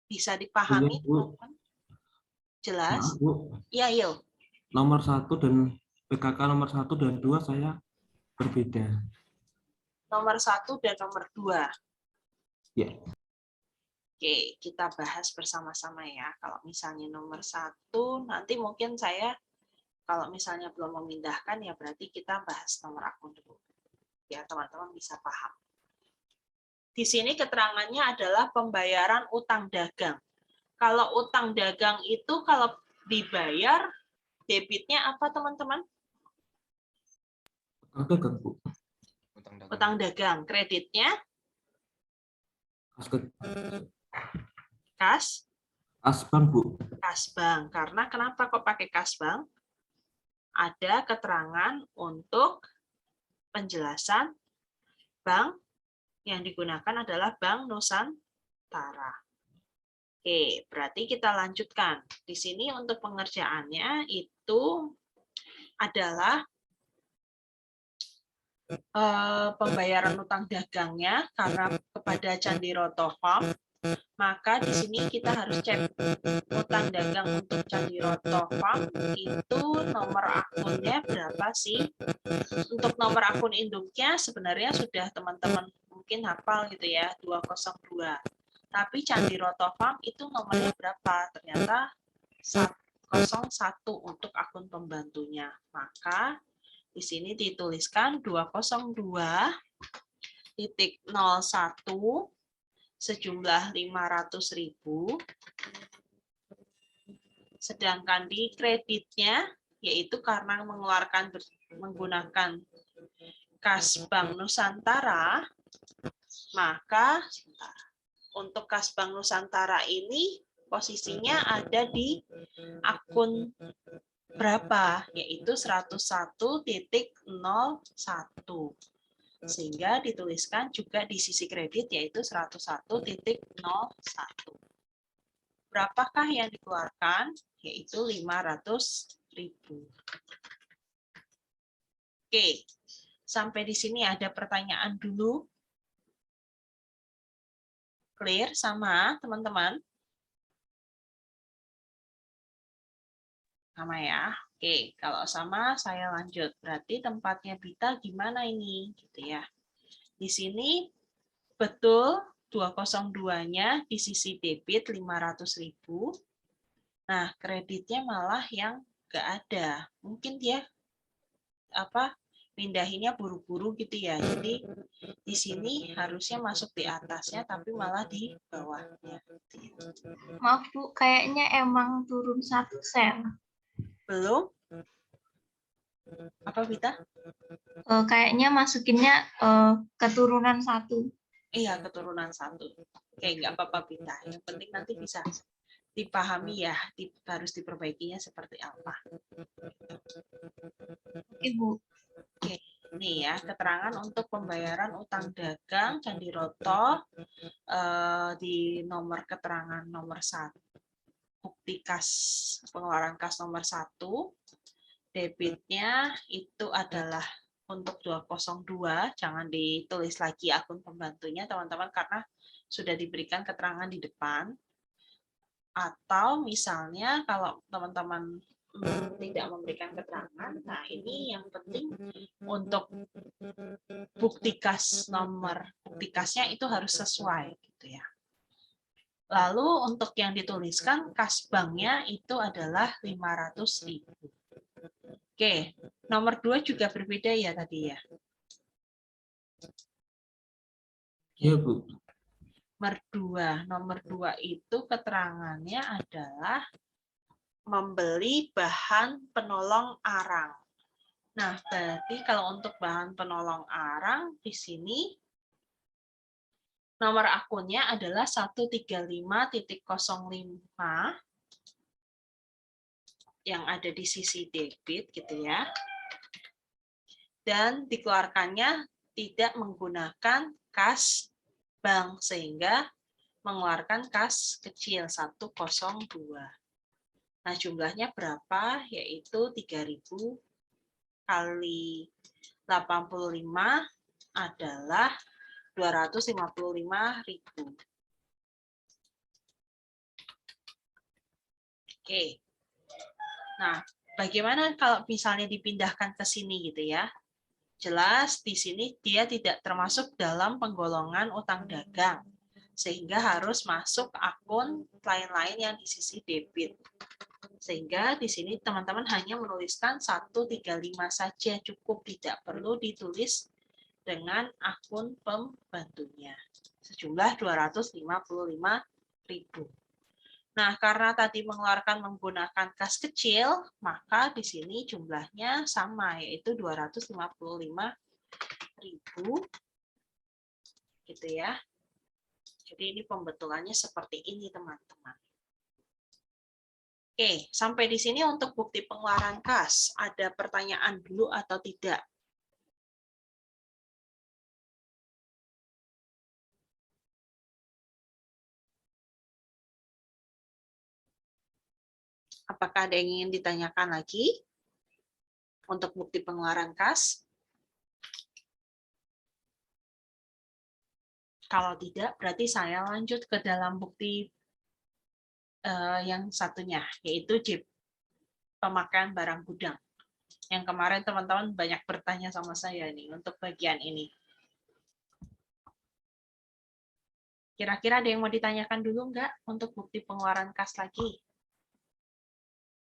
[SPEAKER 1] Bisa dipahami,
[SPEAKER 2] Iya, Bu.
[SPEAKER 1] teman-teman? Jelas?
[SPEAKER 2] Maaf, Bu.
[SPEAKER 1] Iya, yuk.
[SPEAKER 2] Nomor 1 dan PKK nomor 1 dan 2 saya berbeda.
[SPEAKER 1] Nomor 1 dan nomor 2.
[SPEAKER 2] Ya.
[SPEAKER 1] Oke, kita bahas bersama-sama ya. Kalau misalnya nomor 1, nanti mungkin saya, kalau misalnya belum memindahkan, ya berarti kita bahas nomor akun dulu. Ya, teman-teman bisa paham. Di sini keterangannya adalah pembayaran utang dagang. Kalau utang dagang itu kalau dibayar, debitnya apa teman-teman?
[SPEAKER 2] Utang dagang, Bu.
[SPEAKER 1] Utang dagang. Kreditnya? Kas?
[SPEAKER 2] Kasbank, Bu.
[SPEAKER 1] Kasbank. Karena kenapa kok pakai kasbank? Ada keterangan untuk penjelasan bank yang digunakan adalah Bank Nusantara. Oke, berarti kita lanjutkan. Di sini untuk pengerjaannya itu adalah pembayaran utang dagangnya karena kepada Candiroto Farm, maka di sini kita harus cek utang dagang untuk Candiroto Farm itu nomor akunnya berapa sih? Untuk nomor akun induknya sebenarnya sudah teman-teman mungkin hafal gitu ya, 202. Tapi Candiroto Farm itu nomornya berapa? Ternyata 01 untuk akun pembantunya. Maka di sini dituliskan 202.01 sejumlah 500.000. Sedangkan di kreditnya yaitu karena menggunakan kas Bank Nusantara, maka untuk kas Bank Nusantara ini posisinya ada di akun berapa, yaitu 101.01. Sehingga dituliskan juga di sisi kredit yaitu 101.01. Berapakah yang dikeluarkan? Yaitu 500.000. Oke, sampai di sini ada pertanyaan dulu. Clear sama teman-teman? Sama ya. Oke, kalau sama saya lanjut. Berarti tempatnya Bita gimana ini? Gitu ya. Di sini betul 202-nya di sisi debit 500.000. Nah, kreditnya malah yang nggak ada. Mungkin dia pindahinnya buru-buru gitu ya. Jadi di sini harusnya masuk di atasnya tapi malah di bawahnya.
[SPEAKER 6] Maaf Bu, kayaknya emang turun 1 sel.
[SPEAKER 1] Belum? Apa Bita?
[SPEAKER 6] Kayaknya masukinnya keturunan 1.
[SPEAKER 1] Iya, keturunan 1. Oke, nggak apa-apa Bita. Yang penting nanti bisa dipahami ya, harus diperbaikinya seperti apa.
[SPEAKER 6] Ibu.
[SPEAKER 1] Oke, ini ya keterangan untuk pembayaran utang dagang Candiroto di nomor keterangan nomor 1, bukti kas pengeluaran kas nomor 1 debitnya itu adalah untuk 202, jangan ditulis lagi akun pembantunya teman-teman karena sudah diberikan keterangan di depan. Atau misalnya kalau teman-teman tidak memberikan keterangan, nah ini yang penting untuk bukti kas, nomor bukti kasnya itu harus sesuai gitu ya. Lalu untuk yang dituliskan kas banknya itu adalah 500.000. Oke, nomor 2 juga berbeda ya tadi ya.
[SPEAKER 2] Iya, Bu.
[SPEAKER 1] Nomor 2 itu keterangannya adalah membeli bahan penolong arang. Nah, berarti kalau untuk bahan penolong arang di sini nomor akunnya adalah 135.05 yang ada di sisi debit gitu ya. Dan dikeluarkannya tidak menggunakan kas bank sehingga mengeluarkan kas kecil 102. Nah, jumlahnya berapa? Yaitu 3.000 kali 85 adalah 255.000. Oke. Nah, bagaimana kalau misalnya dipindahkan ke sini gitu ya? Jelas di sini dia tidak termasuk dalam penggolongan utang dagang, sehingga harus masuk akun lain-lain yang di sisi debit. Sehingga di sini teman-teman hanya menuliskan 135 saja, cukup, tidak perlu ditulis dengan akun pembantunya. Sejumlah 255.000. Nah, karena tadi mengeluarkan menggunakan kas kecil, maka di sini jumlahnya sama, yaitu 255.000. Gitu ya. Jadi ini pembetulannya seperti ini, teman-teman. Oke, sampai di sini untuk bukti pengeluaran kas. Ada pertanyaan dulu atau tidak? Apakah ada yang ingin ditanyakan lagi untuk bukti pengeluaran kas? Kalau tidak, berarti saya lanjut ke dalam bukti yang satunya, yaitu pemakaian barang gudang. Yang kemarin teman-teman banyak bertanya sama saya nih untuk bagian ini. Kira-kira ada yang mau ditanyakan dulu nggak untuk bukti pengeluaran kas lagi?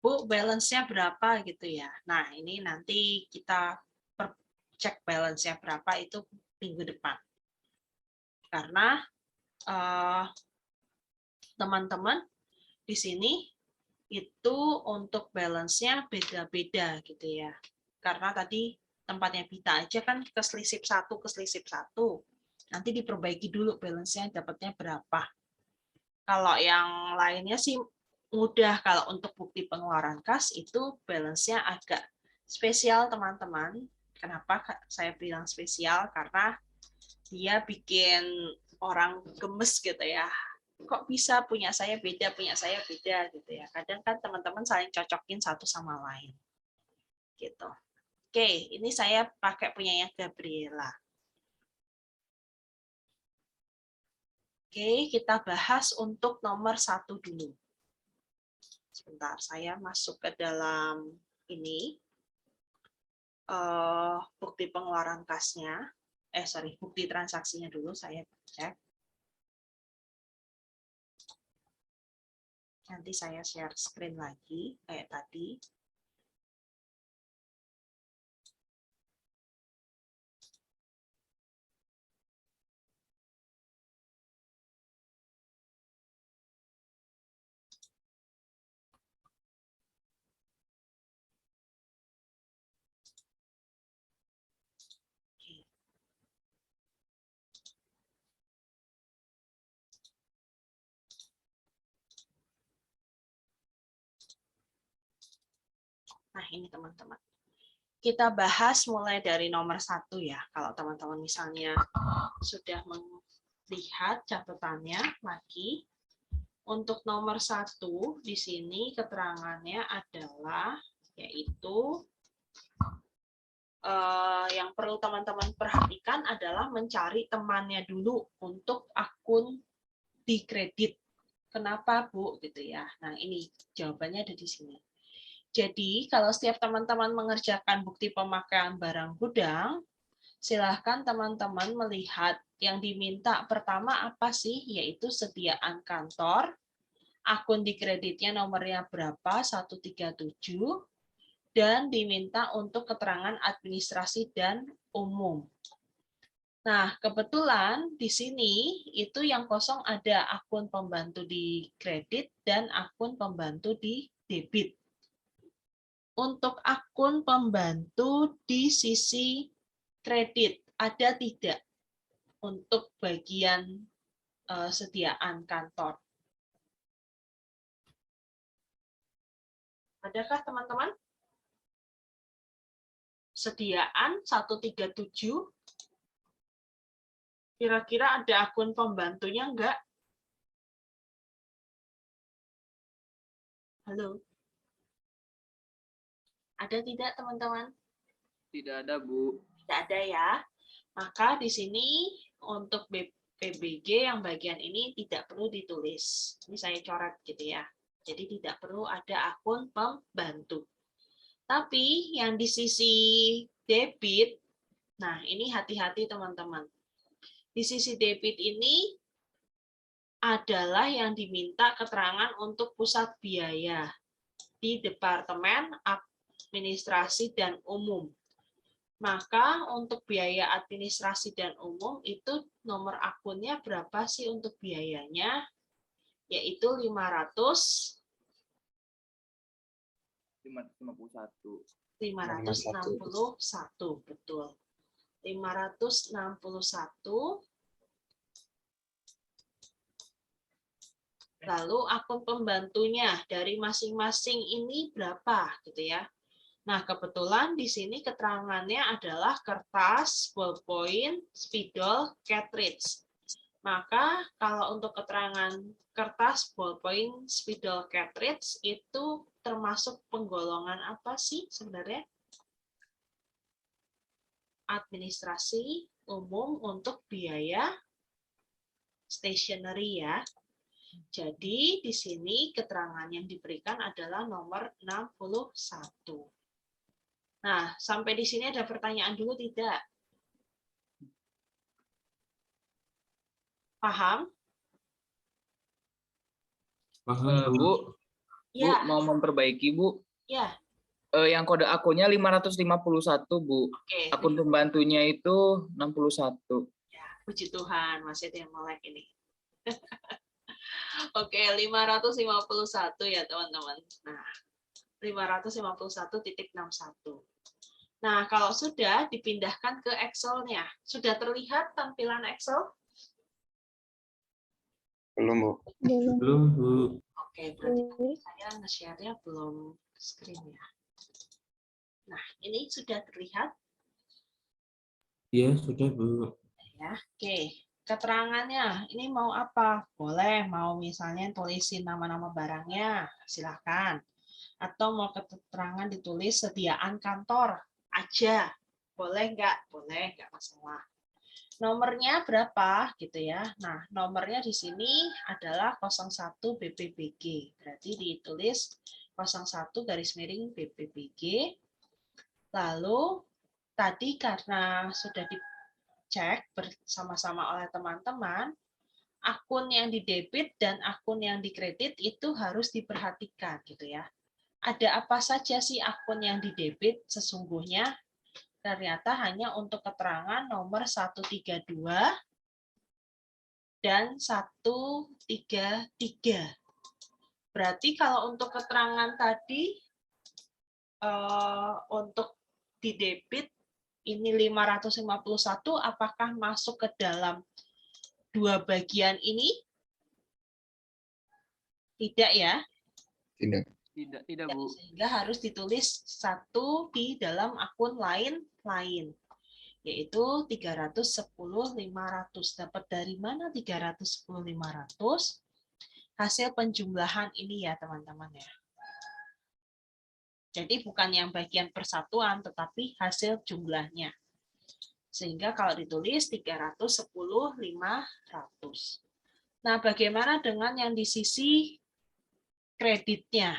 [SPEAKER 1] Bu, balance-nya berapa gitu ya? Nah, ini nanti kita cek balance-nya berapa itu minggu depan. Karena teman-teman di sini itu untuk balance-nya beda-beda gitu ya. Karena tadi tempatnya Bita aja kan keselisip 1. Nanti diperbaiki dulu balance-nya dapatnya berapa. Kalau yang lainnya sih mudah. Kalau untuk bukti pengeluaran kas itu balance-nya agak spesial, teman-teman. Kenapa saya bilang spesial? Karena dia bikin orang gemes gitu ya. Kok bisa punya saya beda gitu ya. Kadang kan teman-teman saling cocokin satu sama lain. Gitu. Oke, ini saya pakai punyanya Gabriela. Oke, kita bahas untuk nomor 1 dulu. Sebentar, saya masuk ke dalam ini. Bukti pengeluaran kasnya. Bukti transaksinya dulu saya cek. Nanti saya share screen lagi, kayak tadi. Nah, ini teman-teman. Kita bahas mulai dari nomor 1 ya. Kalau teman-teman misalnya sudah melihat catatannya lagi. Untuk nomor 1 di sini keterangannya adalah yaitu yang perlu teman-teman perhatikan adalah mencari temannya dulu untuk akun di kredit. Kenapa, Bu? Gitu ya. Nah, ini jawabannya ada di sini. Jadi, kalau setiap teman-teman mengerjakan bukti pemakaian barang gudang, silahkan teman-teman melihat yang diminta pertama apa sih, yaitu sediaan kantor, akun di kreditnya nomornya berapa, 137, dan diminta untuk keterangan administrasi dan umum. Nah, kebetulan di sini itu yang kosong ada akun pembantu di kredit dan akun pembantu di debit. Untuk akun pembantu di sisi kredit, ada tidak untuk bagian sediaan kantor? Adakah teman-teman? Sediaan 137, kira-kira ada akun pembantunya enggak? Halo? Ada tidak, teman-teman?
[SPEAKER 4] Tidak ada, Bu.
[SPEAKER 1] Tidak ada ya. Maka di sini untuk PBG yang bagian ini tidak perlu ditulis. Ini saya coret gitu ya. Jadi tidak perlu ada akun pembantu. Tapi yang di sisi debit, nah ini hati-hati teman-teman. Di sisi debit ini adalah yang diminta keterangan untuk pusat biaya di Departemen Administrasi dan Umum. Maka untuk biaya administrasi dan umum itu nomor akunnya berapa sih untuk biayanya? Yaitu
[SPEAKER 4] 551.
[SPEAKER 1] 561, betul. 561. Lalu akun pembantunya dari masing-masing ini berapa gitu ya. Nah, kebetulan di sini keterangannya adalah kertas, ballpoint, spidol, cartridge. Maka kalau untuk keterangan kertas, ballpoint, spidol, cartridge itu termasuk penggolongan apa sih sebenarnya? Administrasi umum untuk biaya stationery ya. Jadi di sini keterangan yang diberikan adalah nomor 61. Nah, sampai di sini ada pertanyaan dulu tidak? Paham?
[SPEAKER 2] Paham, Bu.
[SPEAKER 4] Bu,
[SPEAKER 1] Ya,
[SPEAKER 4] mau memperbaiki, Bu.
[SPEAKER 1] ya.
[SPEAKER 4] Yang kode akunnya 551, Bu.
[SPEAKER 1] Oke.
[SPEAKER 4] Akun pembantunya itu 61.
[SPEAKER 1] Ya, puji Tuhan, masih ada yang melek ini. Oke, 551 ya, teman-teman. Nah, 551.61. Nah, kalau sudah dipindahkan ke Excel-nya. Sudah terlihat tampilan Excel?
[SPEAKER 7] Belum, Bu.
[SPEAKER 2] Belum, Bu.
[SPEAKER 1] Oke, berarti saya nge-share-nya belum screen ya. Nah, ini sudah terlihat?
[SPEAKER 2] Iya, sudah, Bu.
[SPEAKER 1] Ya, oke. Keterangannya, ini mau apa? Boleh, mau misalnya tulisin nama-nama barangnya, silahkan. Atau mau keterangan ditulis sediaan kantor aja. Boleh nggak? Boleh, nggak masalah. Nomornya berapa gitu ya. Nah, nomornya di sini adalah 01 BPBG. Berarti ditulis 01 garis miring BPBG. Lalu tadi karena sudah dicek bersama-sama oleh teman-teman, akun yang di debit dan akun yang di kredit itu harus diperhatikan gitu ya. Ada apa saja sih akun yang di debit sesungguhnya? Ternyata hanya untuk keterangan nomor 132 dan 133. Berarti kalau untuk keterangan tadi untuk di debit ini 551, apakah masuk ke dalam dua bagian ini? Tidak ya?
[SPEAKER 7] Tidak.
[SPEAKER 4] Tidak, Bu.
[SPEAKER 1] Sehingga harus ditulis satu di dalam akun lain, yaitu 310.500. Dapat dari mana 310.500? Hasil penjumlahan ini ya, teman-teman ya. Jadi bukan yang bagian persatuan, tetapi hasil jumlahnya. Sehingga kalau ditulis 310, 500. Nah, bagaimana dengan yang di sisi kreditnya?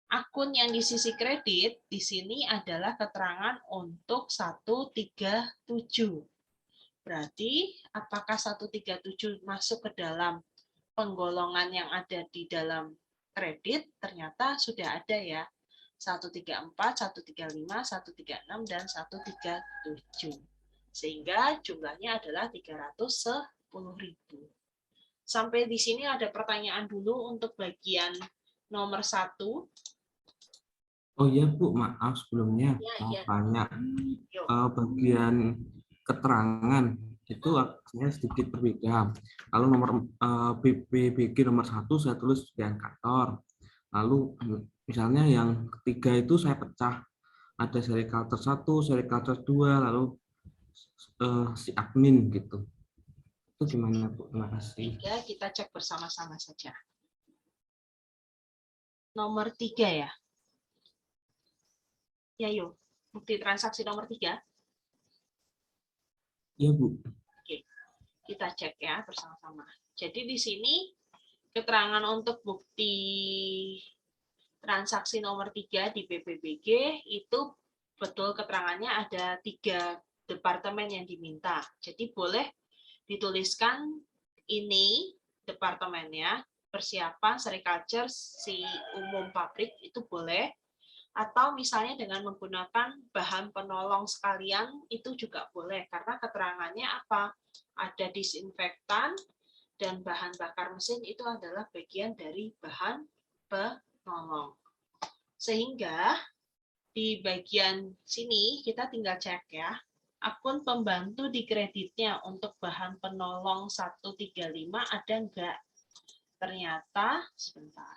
[SPEAKER 1] Akun yang di sisi kredit di sini adalah keterangan untuk 137. Berarti apakah 137 masuk ke dalam penggolongan yang ada di dalam kredit? Ternyata sudah ada ya. 134, 135, 136, dan 137. Sehingga jumlahnya adalah 310.000. Sampai di sini ada pertanyaan dulu untuk bagian nomor 1.
[SPEAKER 2] Oh iya Bu, maaf sebelumnya
[SPEAKER 1] Ya,
[SPEAKER 2] mau
[SPEAKER 1] ya.
[SPEAKER 2] tanya.
[SPEAKER 1] Yuk.
[SPEAKER 2] Bagian keterangan itu saya sedikit berbeda. Kalau nomor BPBG nomor 1 saya tulis bagian kantor. Lalu misalnya yang ketiga itu saya pecah. Ada seri culture 1, seri culture 2, lalu si admin gitu. Itu gimana Bu? Terima kasih.
[SPEAKER 1] 3 kita cek bersama-sama saja. Nomor 3 ya. Ya yuk, bukti transaksi nomor 3.
[SPEAKER 2] Iya Bu.
[SPEAKER 1] Oke, kita cek ya bersama-sama. Jadi di sini keterangan untuk bukti transaksi nomor 3 di BPBG itu betul keterangannya ada 3 departemen yang diminta. Jadi boleh dituliskan ini departemennya, persiapan sericulture si umum pabrik itu boleh, atau misalnya dengan menggunakan bahan penolong sekalian itu juga boleh, karena keterangannya apa? Ada disinfektan dan bahan bakar mesin itu adalah bagian dari bahan penolong. Sehingga di bagian sini kita tinggal cek ya, akun pembantu di kreditnya untuk bahan penolong 135 ada enggak? Ternyata, sebentar.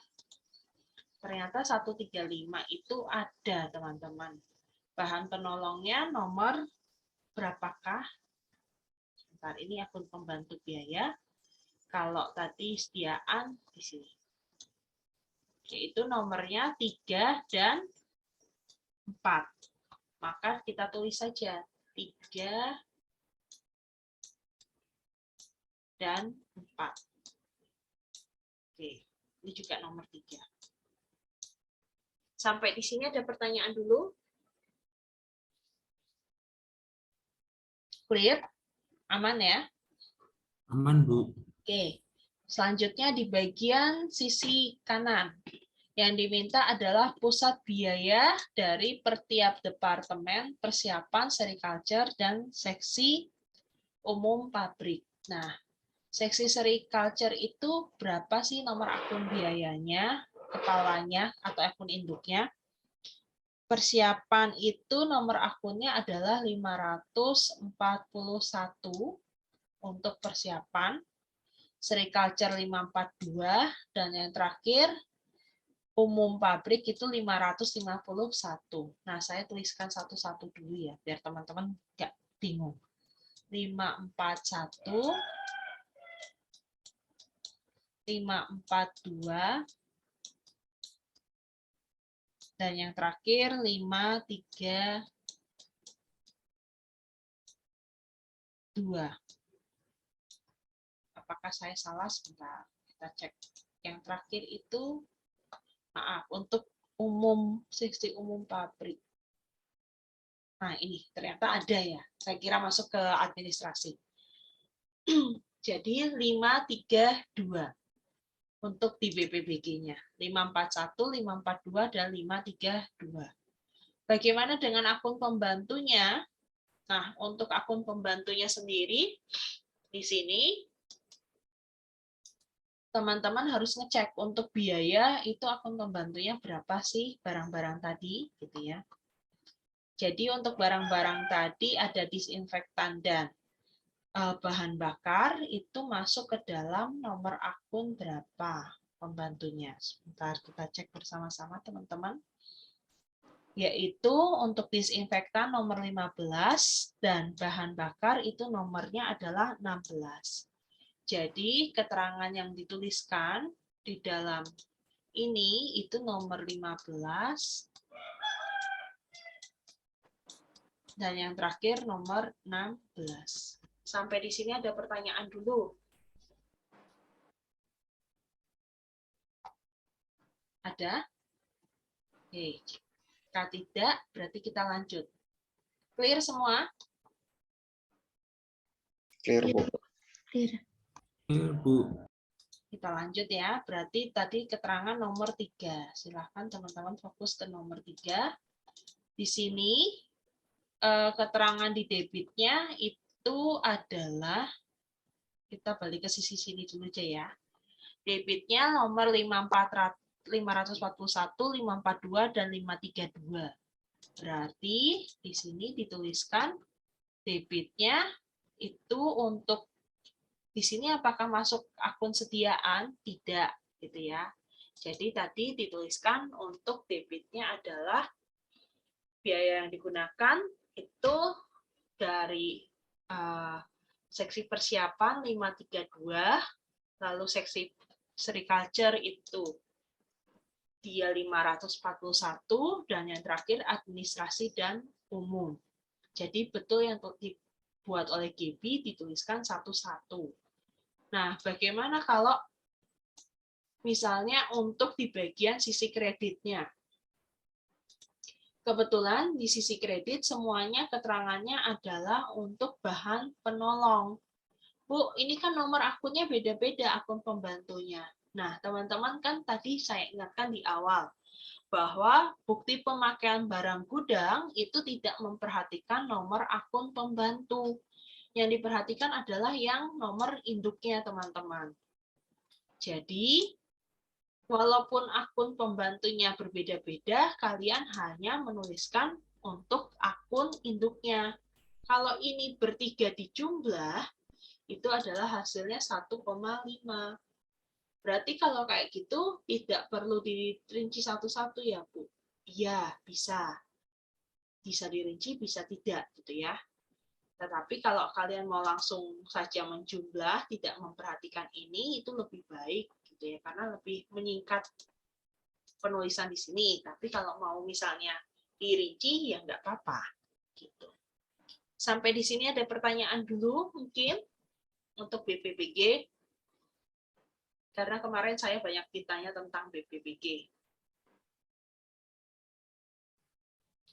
[SPEAKER 1] Ternyata 135 itu ada, teman-teman. Bahan penolongnya nomor berapakah? Sebentar, ini akun pembantu biaya. Kalau tadi sediaan di sini. Yaitu nomornya 3 dan 4. Maka kita tulis saja 3 dan 4. Oke, ini juga nomor 3. Sampai di sini ada pertanyaan dulu? Clear? Aman ya?
[SPEAKER 2] Aman Bu.
[SPEAKER 1] Oke, selanjutnya di bagian sisi kanan. Yang diminta adalah pusat biaya dari tiap departemen, persiapan, sericulture, dan seksi umum pabrik. Nah, seksi sericulture itu berapa sih nomor akun biayanya, kepalanya, atau akun induknya? Persiapan itu nomor akunnya adalah 541 untuk persiapan, sericulture 542, dan yang terakhir umum pabrik itu 551. Nah, saya tuliskan satu-satu dulu ya, biar teman-teman nggak bingung. 541, 542, dan yang terakhir 532. Apakah saya salah? Sebentar, kita cek. Yang terakhir itu, maaf, untuk umum, seksi umum pabrik. Nah, ini ternyata ada ya. Saya kira masuk ke administrasi. Jadi 532 untuk di BPBG-nya. 541, 542, dan 532. Bagaimana dengan akun pembantunya? Nah, untuk akun pembantunya sendiri, di sini teman-teman harus ngecek untuk biaya itu akun pembantunya berapa sih barang-barang tadi, gitu ya. Jadi untuk barang-barang tadi ada disinfektan dan bahan bakar itu masuk ke dalam nomor akun berapa pembantunya. Sebentar kita cek bersama-sama teman-teman. Yaitu untuk disinfektan nomor 15 dan bahan bakar itu nomornya adalah 16. Jadi keterangan yang dituliskan di dalam ini itu nomor 15 Dan yang terakhir nomor 16. Sampai di sini ada pertanyaan dulu. Ada? Oke. Jika tidak, berarti kita lanjut. Clear semua?
[SPEAKER 7] Clear, Bu.
[SPEAKER 6] Clear.
[SPEAKER 2] Iya, Bu.
[SPEAKER 1] Kita lanjut ya. Berarti tadi keterangan nomor 3. Silahkan teman-teman fokus ke nomor 3. Di sini keterangan di debitnya itu adalah, kita balik ke sisi sini dulu aja ya. Debitnya nomor 541, 542, dan 532. Berarti di sini dituliskan debitnya itu untuk di sini apakah masuk akun sediaan? Tidak, gitu ya. Jadi tadi dituliskan untuk debitnya adalah biaya yang digunakan itu dari seksi persiapan 532, lalu seksi sericulture itu dia 541, dan yang terakhir administrasi dan umum. Jadi betul yang dibuat oleh GB dituliskan satu-satu. Nah, bagaimana kalau misalnya untuk di bagian sisi kreditnya? Kebetulan di sisi kredit semuanya keterangannya adalah untuk bahan penolong. Bu, ini kan nomor akunnya beda-beda, akun pembantunya. Nah, teman-teman kan tadi saya ingatkan di awal, bahwa bukti pemakaian barang gudang itu tidak memperhatikan nomor akun pembantu. Yang diperhatikan adalah yang nomor induknya, teman-teman. Jadi, walaupun akun pembantunya berbeda-beda, kalian hanya menuliskan untuk akun induknya. Kalau ini bertiga dijumlah, itu adalah hasilnya 1,5. Berarti kalau kayak gitu, tidak perlu dirinci satu-satu ya, Bu? Iya, bisa. Bisa dirinci, bisa tidak, gitu ya. Tetapi kalau kalian mau langsung saja menjumlah, tidak memperhatikan ini, itu lebih baik, gitu ya, karena lebih menyingkat penulisan di sini. Tapi kalau mau misalnya dirinci, ya nggak apa-apa. Gitu. Sampai di sini ada pertanyaan dulu, mungkin, untuk BPBG. Karena kemarin saya banyak ditanya tentang BPBG.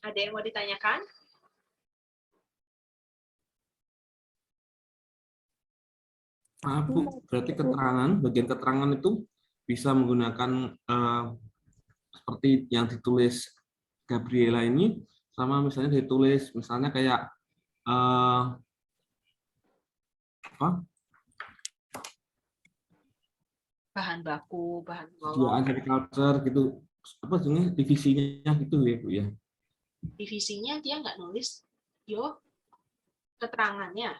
[SPEAKER 1] Ada yang mau ditanyakan?
[SPEAKER 2] Maaf, Bu. Berarti keterangan, bagian keterangan itu bisa menggunakan seperti yang ditulis Gabriela ini, sama misalnya ditulis misalnya kayak apa?
[SPEAKER 1] Bahan baku, bahan
[SPEAKER 2] Sediaan
[SPEAKER 1] penolong.
[SPEAKER 2] agriculture gitu, apa sebenarnya divisinya gitu ya, Bu ya.
[SPEAKER 1] Divisinya dia nggak nulis, yo, keterangannya.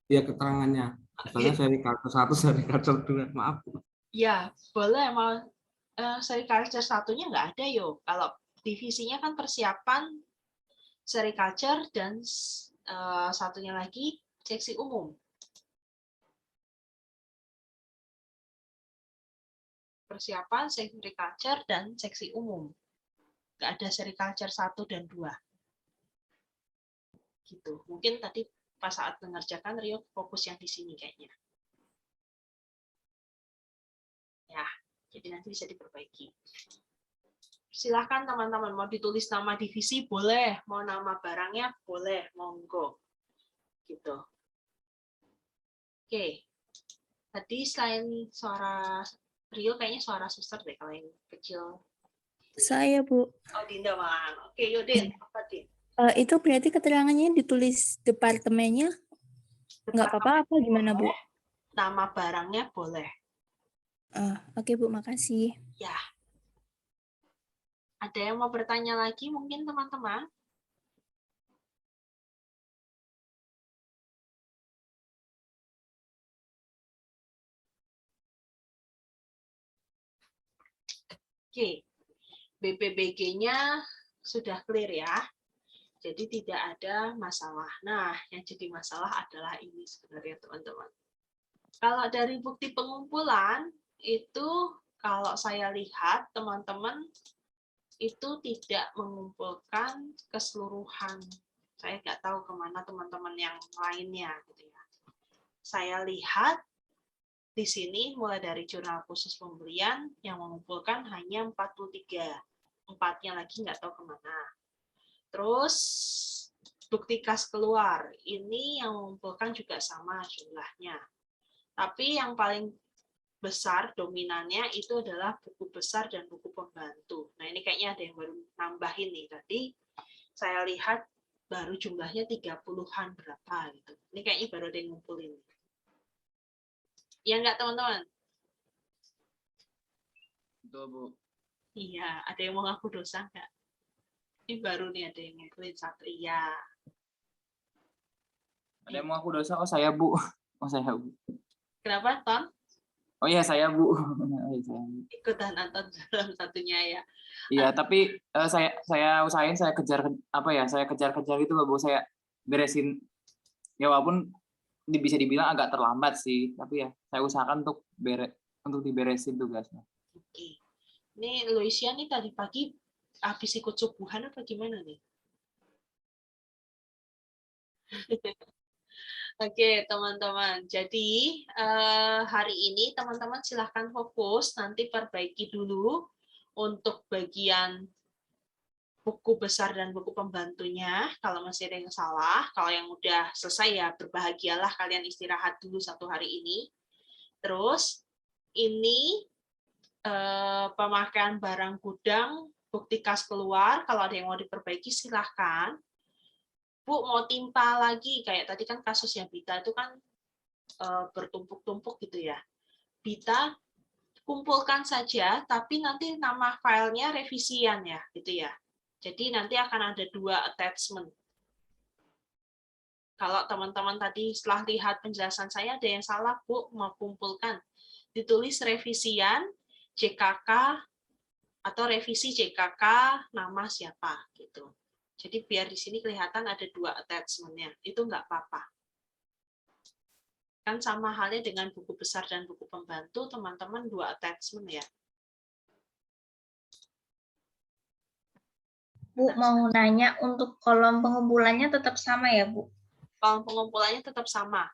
[SPEAKER 2] Ya, keterangannya. Misalnya sericulture 1, sericulture 2, maaf.
[SPEAKER 1] Ya, boleh. Mau sericulture satunya nggak ada, yo. Kalau divisinya kan persiapan sericulture dan satunya lagi seksi umum. Persiapan sericulture dan seksi umum. Nggak ada sericulture 1 dan 2. Gitu. Mungkin tadi pas saat mengerjakan Rio fokus yang di sini kayaknya. Ya, jadi nanti bisa diperbaiki. Silakan teman-teman, mau ditulis nama divisi boleh, mau nama barangnya boleh, monggo. Gitu. Oke. Tadi selain suara Rio, kayaknya suara suster deh kalau yang kecil.
[SPEAKER 5] Saya, Bu.
[SPEAKER 1] Oh, Dinda malah. Oke, yuk Din. Apa, Din?
[SPEAKER 5] Itu berarti keterangannya ditulis departemennya nggak apa-apa apa gimana, Bu?
[SPEAKER 1] Nama barangnya boleh.
[SPEAKER 5] Oke, Bu, makasih.
[SPEAKER 1] Ya. Ada yang mau bertanya lagi mungkin teman-teman? Oke. BPBG-nya sudah clear ya. Jadi tidak ada masalah. Nah, yang jadi masalah adalah ini sebenarnya teman-teman. Kalau dari bukti pengumpulan, itu kalau saya lihat teman-teman itu tidak mengumpulkan keseluruhan. Saya nggak tahu kemana teman-teman yang lainnya gitu ya. Saya lihat di sini mulai dari jurnal khusus pembelian yang mengumpulkan hanya 43. 4-nya lagi nggak tahu kemana. Terus bukti kas keluar, ini yang mengumpulkan juga sama jumlahnya. Tapi yang paling besar dominannya itu adalah buku besar dan buku pembantu. Nah ini kayaknya ada yang baru nambahin nih. Tadi saya lihat baru jumlahnya 30-an berapa gitu. Ini kayaknya baru ada yang ngumpulin. Iya nggak teman-teman?
[SPEAKER 4] Betul, Bu.
[SPEAKER 1] Iya, ada yang mau ngaku dosa nggak? Ini baru nih ada yang ngumpulin satu. Iya.
[SPEAKER 4] Ada yang mau aku dosa? Oh, saya, Bu. Oh, saya, Bu.
[SPEAKER 1] Kenapa, Ton?
[SPEAKER 4] Oh iya, saya, Bu. Oh, iya, saya, Bu.
[SPEAKER 1] Ikutan Anton dalam satunya ya.
[SPEAKER 4] Iya, tapi saya usahain saya kejar saya kejar-kejar gitu loh, Bu. Saya beresin ya walaupun bisa dibilang agak terlambat sih, tapi ya saya usahakan untuk diberesin tugasnya.
[SPEAKER 1] Oke. Ini Luisia nih tadi pagi habis ikut subuhan apa gimana nih? Oke, teman-teman. Jadi, hari ini teman-teman silahkan fokus, nanti perbaiki dulu untuk bagian buku besar dan buku pembantunya. Kalau masih ada yang salah, kalau yang udah selesai ya berbahagialah kalian istirahat dulu satu hari ini. Terus, ini pemakaian barang gudang, bukti kas keluar, kalau ada yang mau diperbaiki silahkan. Bu, mau timpa lagi, kayak tadi kan kasusnya Bita itu kan bertumpuk-tumpuk gitu ya. Bita, kumpulkan saja, tapi nanti nama filenya revisian ya, gitu ya. Jadi nanti akan ada 2 attachment. Kalau teman-teman tadi setelah lihat penjelasan saya ada yang salah, Bu, mau kumpulkan. Ditulis revisian, JKK, atau revisi JKK, nama siapa, gitu. Jadi biar di sini kelihatan ada 2 attachment-nya. Itu nggak apa-apa. Kan sama halnya dengan buku besar dan buku pembantu, teman-teman 2 attachment ya.
[SPEAKER 5] Bu, mau nanya untuk kolom pengumpulannya tetap sama ya, Bu?
[SPEAKER 1] Kolom pengumpulannya tetap sama.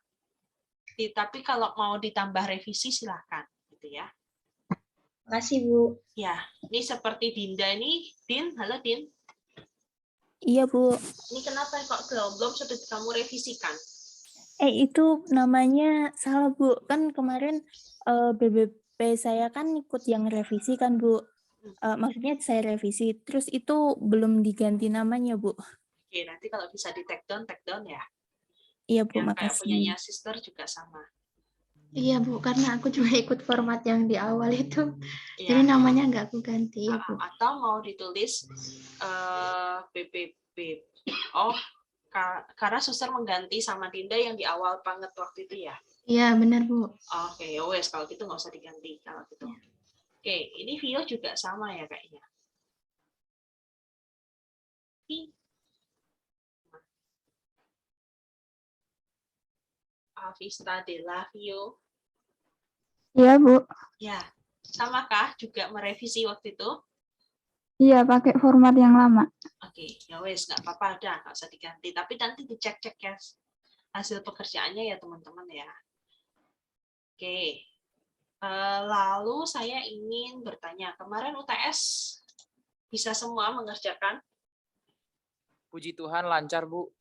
[SPEAKER 1] Tapi kalau mau ditambah revisi silahkan, gitu ya.
[SPEAKER 5] Makasih, Bu.
[SPEAKER 1] Ya, ini seperti Dinda ini. Din, halo Din.
[SPEAKER 5] Iya, Bu.
[SPEAKER 1] Ini kenapa kok belum sudah kamu revisikan?
[SPEAKER 5] Itu namanya salah, Bu. Kan kemarin BBP saya kan ikut yang revisi kan, Bu. Maksudnya saya revisi, terus itu belum diganti namanya, Bu.
[SPEAKER 1] Oke, nanti kalau bisa di take down ya.
[SPEAKER 5] Iya, Bu,
[SPEAKER 1] Yang kayak punyanya
[SPEAKER 5] makasih.
[SPEAKER 1] sister juga sama.
[SPEAKER 6] Iya Bu, karena aku juga ikut format yang di awal itu.
[SPEAKER 1] Ya.
[SPEAKER 6] Jadi namanya nggak aku ganti ya Bu.
[SPEAKER 1] Atau mau ditulis BBB. Oh, karena suster mengganti sama Dinda yang di awal banget waktu itu ya.
[SPEAKER 6] Iya benar Bu.
[SPEAKER 1] Oke, ya wes kalau gitu nggak usah diganti kalau gitu. Oke, ini Vio juga sama ya kayaknya. Avista de la Vio.
[SPEAKER 8] Iya, Bu.
[SPEAKER 1] Ya, samakah juga merevisi waktu itu?
[SPEAKER 8] Iya, pakai format yang lama.
[SPEAKER 1] Oke, ya wes nggak apa-apa, dah nggak usah diganti. Tapi nanti dicek-cek ya hasil pekerjaannya ya teman-teman ya. Oke. Lalu saya ingin bertanya, kemarin UTS bisa semua mengerjakan?
[SPEAKER 4] Puji Tuhan lancar, Bu.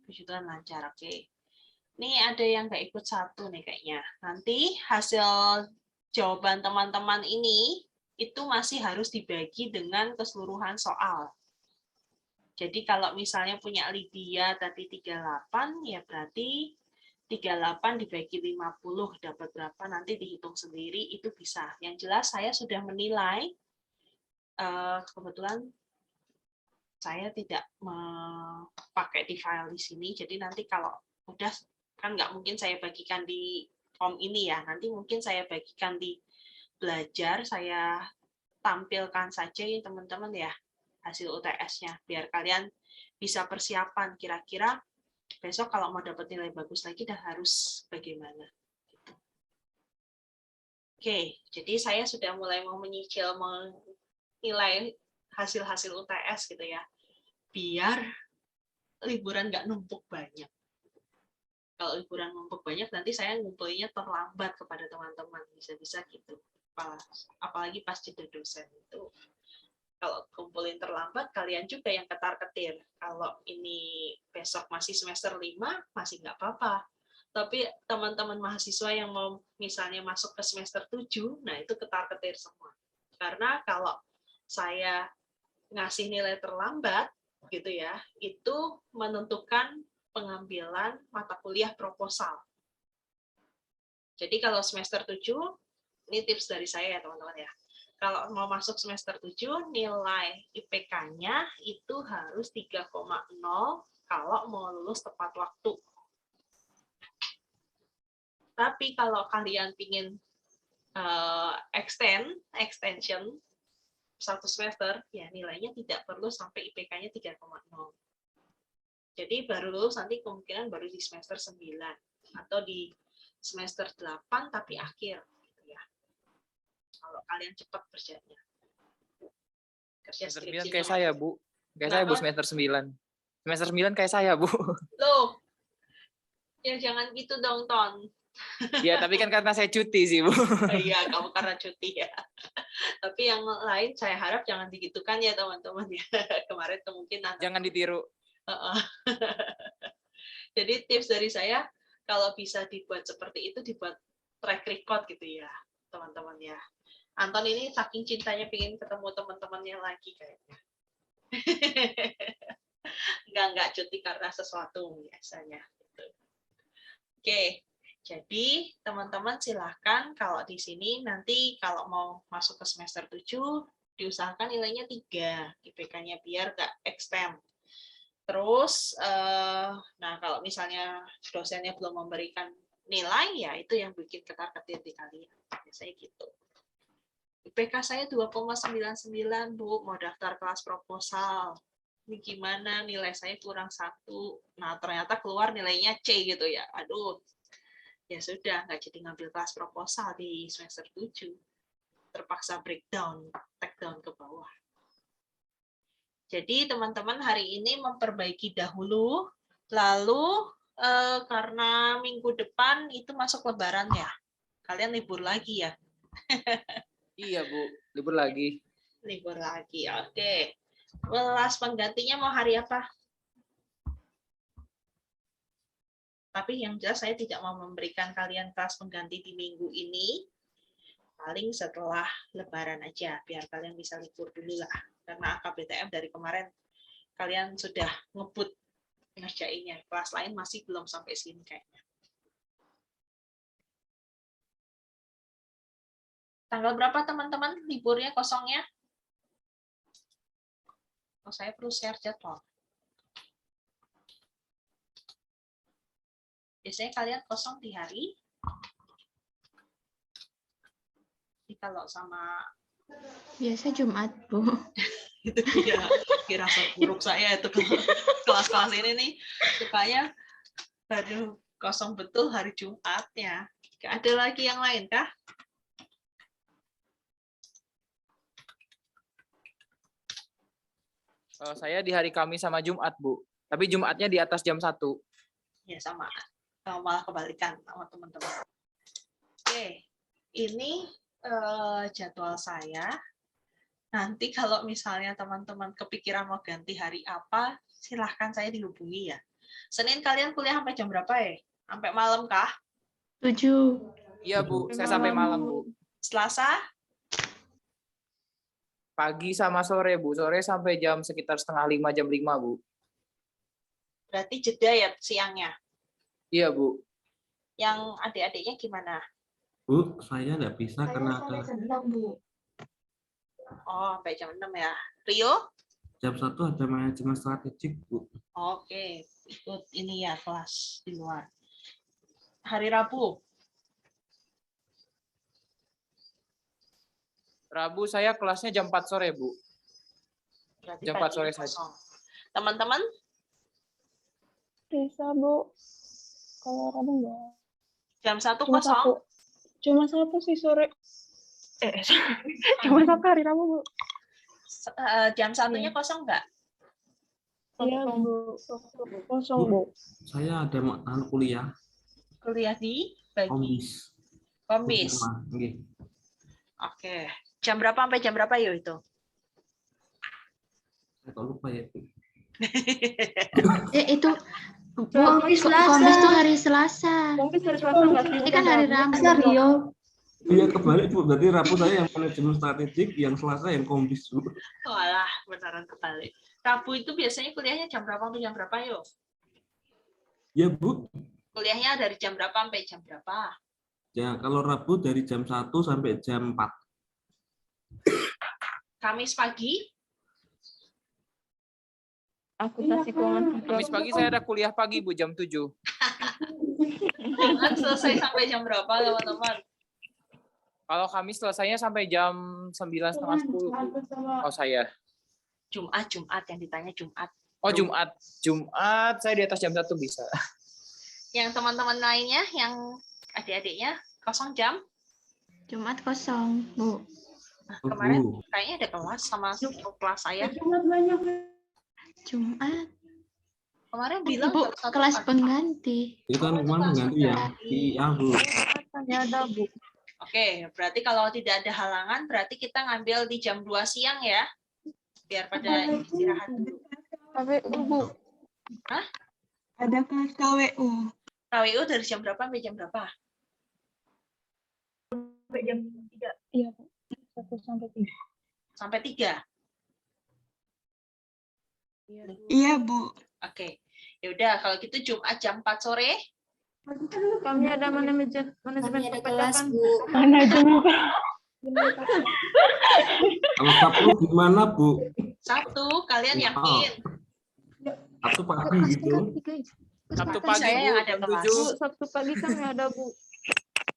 [SPEAKER 1] Puji Tuhan lancar, oke. Ini ada yang nggak ikut satu nih kayaknya. Nanti hasil jawaban teman-teman ini itu masih harus dibagi dengan keseluruhan soal. Jadi kalau misalnya punya Lydia tadi 38, ya berarti 38 dibagi 50 dapat berapa, nanti dihitung sendiri, itu bisa. Yang jelas saya sudah menilai, kebetulan saya tidak pakai di file di sini, jadi nanti kalau udah, kan nggak mungkin saya bagikan di form ini ya, nanti mungkin saya bagikan di belajar, saya tampilkan saja ya teman-teman ya, hasil UTS-nya, biar kalian bisa persiapan kira-kira besok kalau mau dapat nilai bagus lagi dah harus bagaimana. Oke, jadi saya sudah mulai mau menyicil menilai hasil-hasil UTS gitu ya. Biar liburan nggak numpuk banyak. Kalau liburan numpuk banyak, nanti saya ngumpulinnya terlambat kepada teman-teman. Bisa-bisa gitu. Apalagi pas jeda dosen itu. Kalau kumpulin terlambat, kalian juga yang ketar-ketir. Kalau ini besok masih semester 5, masih nggak apa-apa. Tapi teman-teman mahasiswa yang mau misalnya masuk ke semester 7, nah itu ketar-ketir semua. Karena kalau saya ngasih nilai terlambat, gitu ya, itu menentukan pengambilan mata kuliah proposal. Jadi kalau semester 7, ini tips dari saya ya teman-teman ya. Kalau mau masuk semester 7, nilai IPK-nya itu harus 3,0 kalau mau lulus tepat waktu. Tapi kalau kalian ingin extension satu semester, ya nilainya tidak perlu sampai IPK-nya 3,0. Jadi baru lulus nanti kemungkinan baru di semester 9 atau di semester 8 tapi akhir gitu ya. Kalau kalian cepat kerjanya. Kerja
[SPEAKER 4] Semester
[SPEAKER 1] skripsi
[SPEAKER 4] 9 kayak saya, Bu. Kayak saya, Bu, semester 9. Semester 9 kayak saya, Bu.
[SPEAKER 1] Loh. Ya jangan gitu dong, Ton.
[SPEAKER 4] Ya, tapi kan karena saya cuti sih, Bu.
[SPEAKER 1] Iya, kamu karena cuti ya. Tapi yang lain saya harap jangan digitukan ya, teman-teman ya. Kemarin kemungkinan
[SPEAKER 4] Jangan ditiru.
[SPEAKER 1] Jadi tips dari saya, kalau bisa dibuat seperti itu, dibuat track record gitu ya, teman-teman ya. Anton ini saking cintanya pengen ketemu teman-temannya lagi kayaknya. Enggak cuti karena sesuatu biasanya. Gitu. Oke, jadi teman-teman silahkan kalau di sini nanti kalau mau masuk ke semester 7, diusahakan nilainya 3, IPK-nya biar nggak extend. Terus, nah kalau misalnya dosennya belum memberikan nilai, ya itu yang bikin ketar-ketir di kalian. Biasanya gitu. IPK saya 2,99, Bu, mau daftar kelas proposal. Ini gimana, nilai saya kurang 1. Nah, ternyata keluar nilainya C gitu ya. Aduh, ya sudah, nggak jadi ngambil kelas proposal di semester 7. Terpaksa breakdown, take down ke bawah. Jadi teman-teman hari ini memperbaiki dahulu, lalu karena minggu depan itu masuk lebaran ya, kalian libur lagi ya?
[SPEAKER 4] Iya, Bu, libur lagi.
[SPEAKER 1] Libur lagi, oke. Kelas penggantinya mau hari apa? Tapi yang jelas saya tidak mau memberikan kalian kelas pengganti di minggu ini, paling setelah lebaran aja, biar kalian bisa libur dulu lah. Karena AKBTM dari kemarin kalian sudah ngebut ngerjainnya. Kelas lain masih belum sampai sini kayaknya. Tanggal berapa teman-teman liburnya kosongnya? Oh, saya perlu share jadwal. Biasanya kalian kosong di hari. Jadi kalau sama
[SPEAKER 6] Biasa Jumat, Bu.
[SPEAKER 1] itu dia rasa buruk saya itu kelas-kelas ini nih supaya baru kosong betul hari Jumatnya. Ada lagi yang lain kah?
[SPEAKER 4] Saya di hari Kamis sama Jumat, Bu. Tapi Jumatnya di atas jam 1.
[SPEAKER 1] Ya sama malah kebalikan sama teman-teman. Oke, ini jadwal saya. Nanti kalau misalnya teman-teman kepikiran mau ganti hari apa, silahkan saya dihubungi ya. Senin kalian kuliah sampai jam berapa ya? Sampai malam kah?
[SPEAKER 6] 7.
[SPEAKER 4] Iya, Bu. Saya sampai malam, Bu.
[SPEAKER 1] Selasa?
[SPEAKER 4] Pagi sama sore, Bu. Sore sampai jam sekitar setengah 5, jam 5, Bu.
[SPEAKER 1] Berarti jeda ya siangnya.
[SPEAKER 4] Iya, Bu.
[SPEAKER 1] Yang adik-adiknya gimana?
[SPEAKER 2] Bu, saya nggak bisa karena ada
[SPEAKER 6] Bu.
[SPEAKER 1] Oh, sampai jam 6 ya. Rio?
[SPEAKER 2] jam 1 ada manajemen strategik, Bu.
[SPEAKER 1] Oke, ikut ini ya kelas di luar. Hari Rabu?
[SPEAKER 4] Rabu saya kelasnya jam 4 sore, Bu.
[SPEAKER 1] Berarti
[SPEAKER 4] Jam 4
[SPEAKER 1] pagi
[SPEAKER 4] sore
[SPEAKER 1] kosong.
[SPEAKER 4] saja.
[SPEAKER 1] Teman-teman?
[SPEAKER 8] Bisa, Bu. Kalau Rabu enggak.
[SPEAKER 1] Jam 1
[SPEAKER 8] Cuma
[SPEAKER 1] kosong?
[SPEAKER 8] satu. Cuma satu sih sore. Cuma satu hari Rabu, Bu.
[SPEAKER 1] Jam 1-nya kosong nggak?
[SPEAKER 8] Iya,
[SPEAKER 5] kosong.
[SPEAKER 8] Bu. Kosong, Bu.
[SPEAKER 2] Saya ada kuliah
[SPEAKER 1] Kuliah di pagi,
[SPEAKER 2] komis.
[SPEAKER 1] Komis.
[SPEAKER 2] Nggih.
[SPEAKER 1] Oke. Jam berapa sampai jam berapa yo itu?
[SPEAKER 2] Saya kok lupa ya, Bu.
[SPEAKER 6] Itu Bu,
[SPEAKER 9] Komis Selasa.
[SPEAKER 6] Komis tuh hari Selasa.
[SPEAKER 8] Komis hari Selasa nggak sih?
[SPEAKER 6] Ini kan hari Rabu.
[SPEAKER 9] Selasa, Rio.
[SPEAKER 2] Iya kebalik, Bu. Berarti Rabu saya yang manajemen strategik, yang Selasa yang komis, Bu.
[SPEAKER 1] Walah, beneran kebalik. Rabu itu biasanya kuliahnya jam berapa sampai jam berapa yo?
[SPEAKER 2] Ya, Bu.
[SPEAKER 1] Kuliahnya dari jam berapa sampai jam berapa?
[SPEAKER 2] Ya, kalau Rabu dari jam 1 sampai jam 4.
[SPEAKER 1] Kamis pagi?
[SPEAKER 5] Akuntansi keuangan juga.
[SPEAKER 4] Kamis pagi saya ada kuliah pagi, Bu, jam 7.
[SPEAKER 1] Jumat selesai sampai jam berapa, teman-teman?
[SPEAKER 4] Kalau Kamis selesainya sampai jam 9:30, 10. Oh, saya.
[SPEAKER 1] Jumat yang ditanya Jumat.
[SPEAKER 4] Oh, Jumat. Jumat saya di atas jam 1 bisa.
[SPEAKER 1] Yang teman-teman lainnya, yang adik-adiknya kosong jam?
[SPEAKER 6] Jumat kosong, Bu.
[SPEAKER 1] Nah, kemarin kayaknya ada kelas sama kelas saya.
[SPEAKER 6] Jumat.
[SPEAKER 1] Kemarin bilang
[SPEAKER 6] Bu,
[SPEAKER 1] jam 1
[SPEAKER 6] kelas
[SPEAKER 1] pagi.
[SPEAKER 6] pengganti.
[SPEAKER 2] Itu kan
[SPEAKER 1] Oh,
[SPEAKER 2] kemarin
[SPEAKER 1] kelas
[SPEAKER 2] ganti ya.
[SPEAKER 1] pengganti.
[SPEAKER 2] Iya, Bu.
[SPEAKER 5] Ya ada, Bu.
[SPEAKER 1] Oke, berarti kalau tidak ada halangan, berarti kita ngambil di jam 2 siang ya. Biar pada istirahat dulu.
[SPEAKER 8] KWU, Bu.
[SPEAKER 1] Hah?
[SPEAKER 8] Ada kelas KWU.
[SPEAKER 1] KWU dari jam berapa sampai jam berapa?
[SPEAKER 8] Sampai jam 3. Iya, Bu. 1 sampai 3.
[SPEAKER 1] Sampai 3.
[SPEAKER 8] Iya, Bu.
[SPEAKER 1] Oke. Ya udah, kalau gitu Jumat jam 4 sore.
[SPEAKER 5] Kami ada manajemen
[SPEAKER 9] Kami ada kelas,
[SPEAKER 5] perpajakan.
[SPEAKER 9] Bu.
[SPEAKER 8] Manajemen.
[SPEAKER 2] Kalau Sabtu gimana, Bu?
[SPEAKER 1] Sabtu, kalian yakin?
[SPEAKER 2] Sabtu pagi gitu.
[SPEAKER 4] Sabtu
[SPEAKER 1] Tapi
[SPEAKER 4] pagi,
[SPEAKER 1] saya
[SPEAKER 4] Bu,
[SPEAKER 1] yang ada
[SPEAKER 4] jam
[SPEAKER 1] kelas.
[SPEAKER 4] 7.
[SPEAKER 5] Bu, Sabtu pagi kami ada, Bu.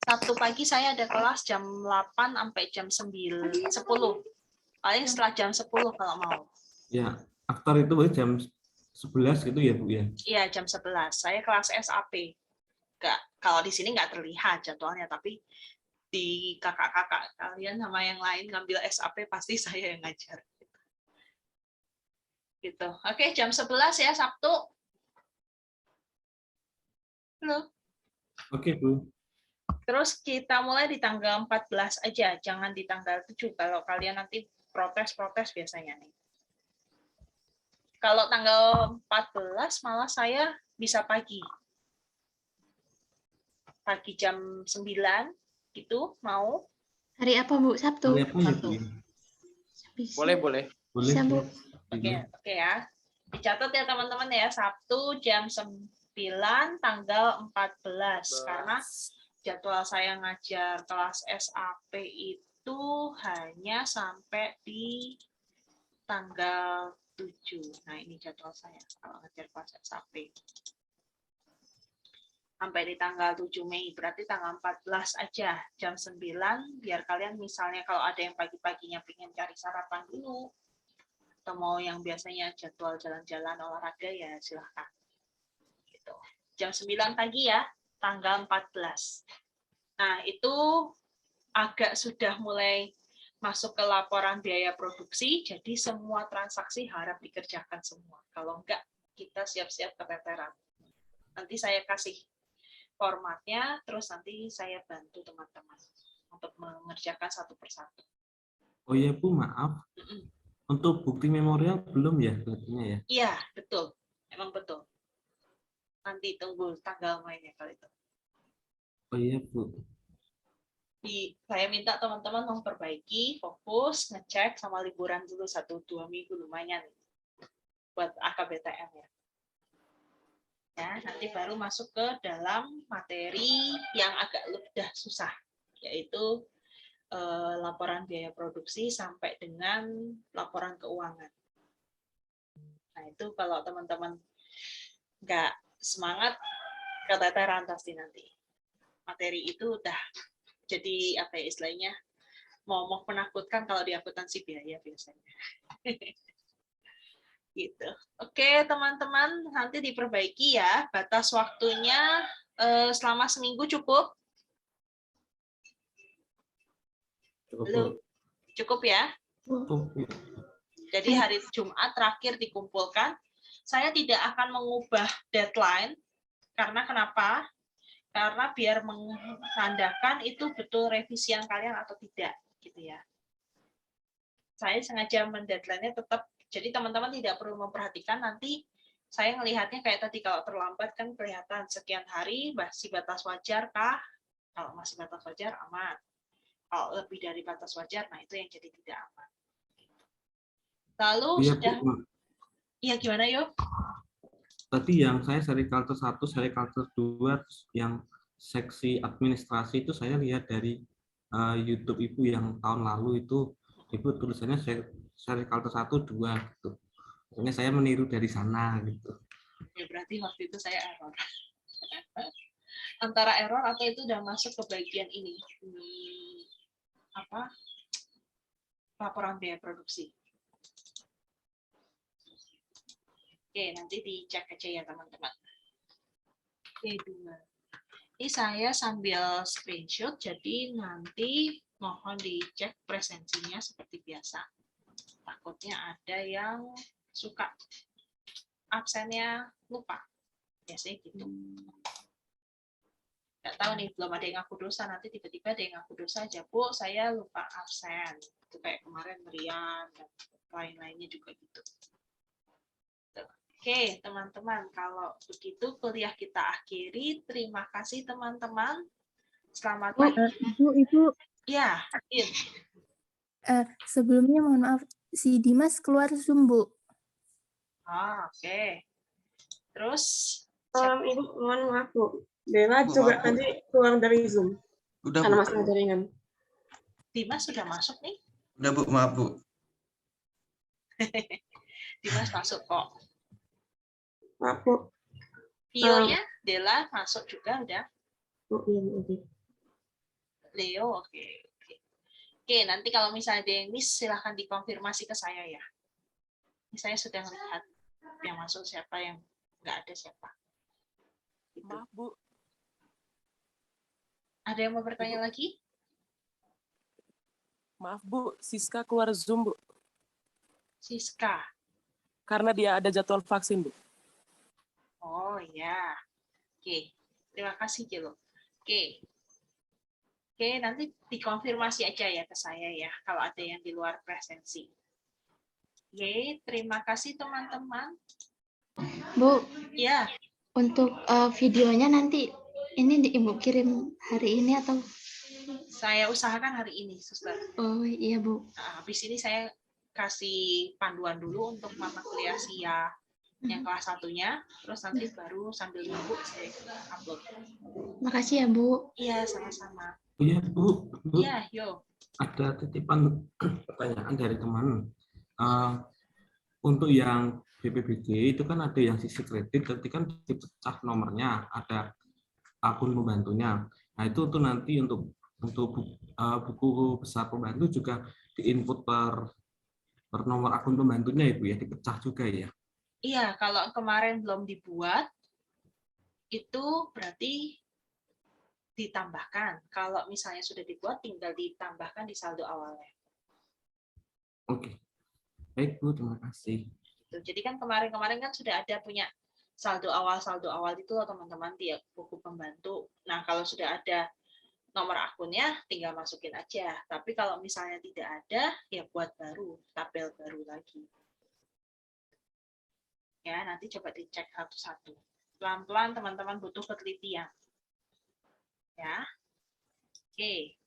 [SPEAKER 1] Sabtu pagi saya ada kelas jam 8 sampai jam 9, 10. Paling setelah jam 10 kalau mau.
[SPEAKER 2] Ya, after itu jam 11 gitu ya, Bu ya.
[SPEAKER 1] Iya, jam 11. Saya kelas SAP. Kalau di sini nggak terlihat jadwalnya, tapi di kakak-kakak kalian sama yang lain ngambil SAP pasti saya yang ngajar. Gitu. Oke, jam 11 ya Sabtu. Halo.
[SPEAKER 2] Oke, Bu.
[SPEAKER 1] Terus kita mulai di tanggal 14 aja, jangan di tanggal 7 kalau kalian nanti protes-protes biasanya nih. Kalau tanggal 14 malah saya bisa pagi. Pagi jam 9 gitu mau.
[SPEAKER 6] Hari apa, Bu? Sabtu.
[SPEAKER 2] Hari apa ya, Bu?
[SPEAKER 6] Bisa.
[SPEAKER 4] Boleh, boleh.
[SPEAKER 2] Boleh,
[SPEAKER 6] Bisa,
[SPEAKER 2] Bu.
[SPEAKER 6] Bu.
[SPEAKER 1] Oke ya. Dicatat ya teman-teman ya, Sabtu jam 9 tanggal 14 karena jadwal saya ngajar kelas SAP itu hanya sampai di tanggal 7. Nah, ini jadwal saya kalau ngajar kelas SAP. Sampai di tanggal 7 Mei, berarti tanggal 14 aja, jam 9, biar kalian misalnya kalau ada yang pagi-paginya pengen cari sarapan dulu, atau mau yang biasanya jadwal jalan-jalan olahraga, ya silahkan. Gitu. Jam 9 pagi ya, tanggal 14. Nah, itu agak sudah mulai masuk ke laporan biaya produksi, jadi semua transaksi harap dikerjakan semua. Kalau enggak, kita siap-siap keteteran. Nanti saya kasih formatnya, terus nanti saya bantu teman-teman untuk mengerjakan satu persatu.
[SPEAKER 2] Oh iya, Bu, maaf. Untuk bukti memorial belum ya katanya ya?
[SPEAKER 1] Iya, betul. Emang betul. Nanti tunggu tanggal mainnya kali itu.
[SPEAKER 2] Oh iya, Bu.
[SPEAKER 1] Saya minta teman-teman memperbaiki, fokus, ngecek sama liburan dulu 1-2 minggu lumayan buat AKBTM ya. Ya, nanti baru masuk ke dalam materi yang agak lebih susah, yaitu laporan biaya produksi sampai dengan laporan keuangan. Nah, itu kalau teman-teman nggak semangat, keteteran pasti nanti. Materi itu udah jadi apa ya istilahnya, mau menakutkan kalau di akuntansi biaya biasanya. Gitu. Oke, teman-teman, nanti diperbaiki ya. Batas waktunya selama seminggu cukup? Belum. Cukup ya?
[SPEAKER 2] Cukup.
[SPEAKER 1] Jadi hari Jumat terakhir dikumpulkan. Saya tidak akan mengubah deadline, karena kenapa? Karena biar menandakan itu betul revisian kalian atau tidak, gitu ya. Saya sengaja mendeadline-nya tetap, jadi teman-teman tidak perlu memperhatikan, nanti saya ngelihatnya kayak tadi, kalau terlambat kan kelihatan sekian hari, masih batas wajar kah? Kalau masih batas wajar, aman. Kalau lebih dari batas wajar, nah itu yang jadi tidak aman. Lalu
[SPEAKER 2] Iya,
[SPEAKER 1] sudah,
[SPEAKER 2] Bu.
[SPEAKER 1] iya gimana yuk?
[SPEAKER 2] Tadi yang saya sericulture 1, sericulture 2, yang seksi administrasi itu saya lihat dari YouTube Ibu yang tahun lalu itu, Ibu tulisannya sericulture 1, 2 gitu. Makanya saya meniru dari sana gitu.
[SPEAKER 1] Ya berarti waktu itu saya error. Antara error atau itu udah masuk ke bagian ini. Apa? Laporan biaya produksi. Oke, nanti dicek aja ya teman-teman. Oke, 2. Ini saya sambil screenshot, jadi nanti mohon dicek presensinya seperti biasa. Takutnya ada yang suka absennya lupa. Biasanya gitu. Nggak tahu nih, belum ada yang ngaku dosa, nanti tiba-tiba ada yang ngaku dosa aja, Bu, saya lupa absen. Itu kayak kemarin Rian, dan lain-lainnya juga gitu. Oke, teman-teman, kalau begitu kuliah kita akhiri. Terima kasih teman-teman. Selamat pagi.
[SPEAKER 5] Ibu,
[SPEAKER 1] Ya, In.
[SPEAKER 5] sebelumnya mohon maaf, si Dimas keluar Zoom, Bu.
[SPEAKER 1] Oke. Terus,
[SPEAKER 10] Ibu, mohon maaf Bu. Bella juga tadi keluar dari Zoom.
[SPEAKER 7] Udah,
[SPEAKER 10] Karena
[SPEAKER 7] Bu.
[SPEAKER 10] masalah jaringan.
[SPEAKER 1] Dimas sudah masuk nih.
[SPEAKER 7] Udah, Bu. Maaf, Bu.
[SPEAKER 1] Dimas masuk kok.
[SPEAKER 10] Maaf Bu.
[SPEAKER 1] Vio-nya, Dela masuk juga udah.
[SPEAKER 10] Oh, iya, Bu.
[SPEAKER 1] Leo, oke. Oke, nanti kalau misalnya ada yang miss, silahkan dikonfirmasi ke saya ya. Ini saya sudah melihat yang masuk siapa, yang nggak ada siapa. Gitu.
[SPEAKER 11] Maaf, Bu.
[SPEAKER 1] Ada yang mau bertanya lagi?
[SPEAKER 11] Maaf, Bu. Siska keluar Zoom, Bu.
[SPEAKER 1] Siska.
[SPEAKER 11] Karena dia ada jadwal vaksin, Bu.
[SPEAKER 1] Oh ya. Oke. Terima kasih, Jelo. Oke. Oke, nanti dikonfirmasi aja ya ke saya ya, kalau ada yang di luar presensi. Oke, terima kasih teman-teman.
[SPEAKER 6] Bu,
[SPEAKER 1] Ya,
[SPEAKER 6] untuk videonya nanti ini Ibu kirim hari ini atau?
[SPEAKER 1] saya usahakan hari ini, Suster.
[SPEAKER 6] Oh iya, Bu.
[SPEAKER 1] Nah, habis ini saya kasih panduan dulu untuk mata kuliah SIA yang kelas 1-nya, terus nanti baru sambil nunggu saya upload.
[SPEAKER 6] Makasih ya, Bu.
[SPEAKER 1] Iya, sama-sama.
[SPEAKER 2] Iya, Bu.
[SPEAKER 1] Iya, yo.
[SPEAKER 2] Ada titipan pertanyaan dari teman. Untuk yang BPBG itu kan ada yang sisi kredit, nanti kan dipecah nomornya, ada akun pembantunya. Nah itu tuh nanti untuk buku besar pembantu juga diinput per nomor akun pembantunya Ibu ya, dipecah juga ya.
[SPEAKER 1] Iya, kalau kemarin belum dibuat, itu berarti ditambahkan. Kalau misalnya sudah dibuat, tinggal ditambahkan di saldo awalnya.
[SPEAKER 2] Oke. Baik, Bu, terima kasih.
[SPEAKER 1] Jadi kan kemarin-kemarin kan sudah ada punya saldo awal itu loh teman-teman di buku pembantu. Nah, kalau sudah ada nomor akunnya, tinggal masukin aja. Tapi kalau misalnya tidak ada, ya buat baru, tabel baru lagi. Ya, nanti coba dicek satu-satu. Pelan-pelan teman-teman butuh ketelitian. Ya. Oke.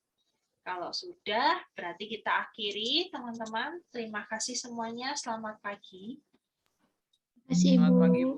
[SPEAKER 1] Kalau sudah, berarti kita akhiri, teman-teman. Terima kasih semuanya. Selamat pagi.
[SPEAKER 6] Terima kasih, Ibu.
[SPEAKER 4] Selamat pagi, Bu.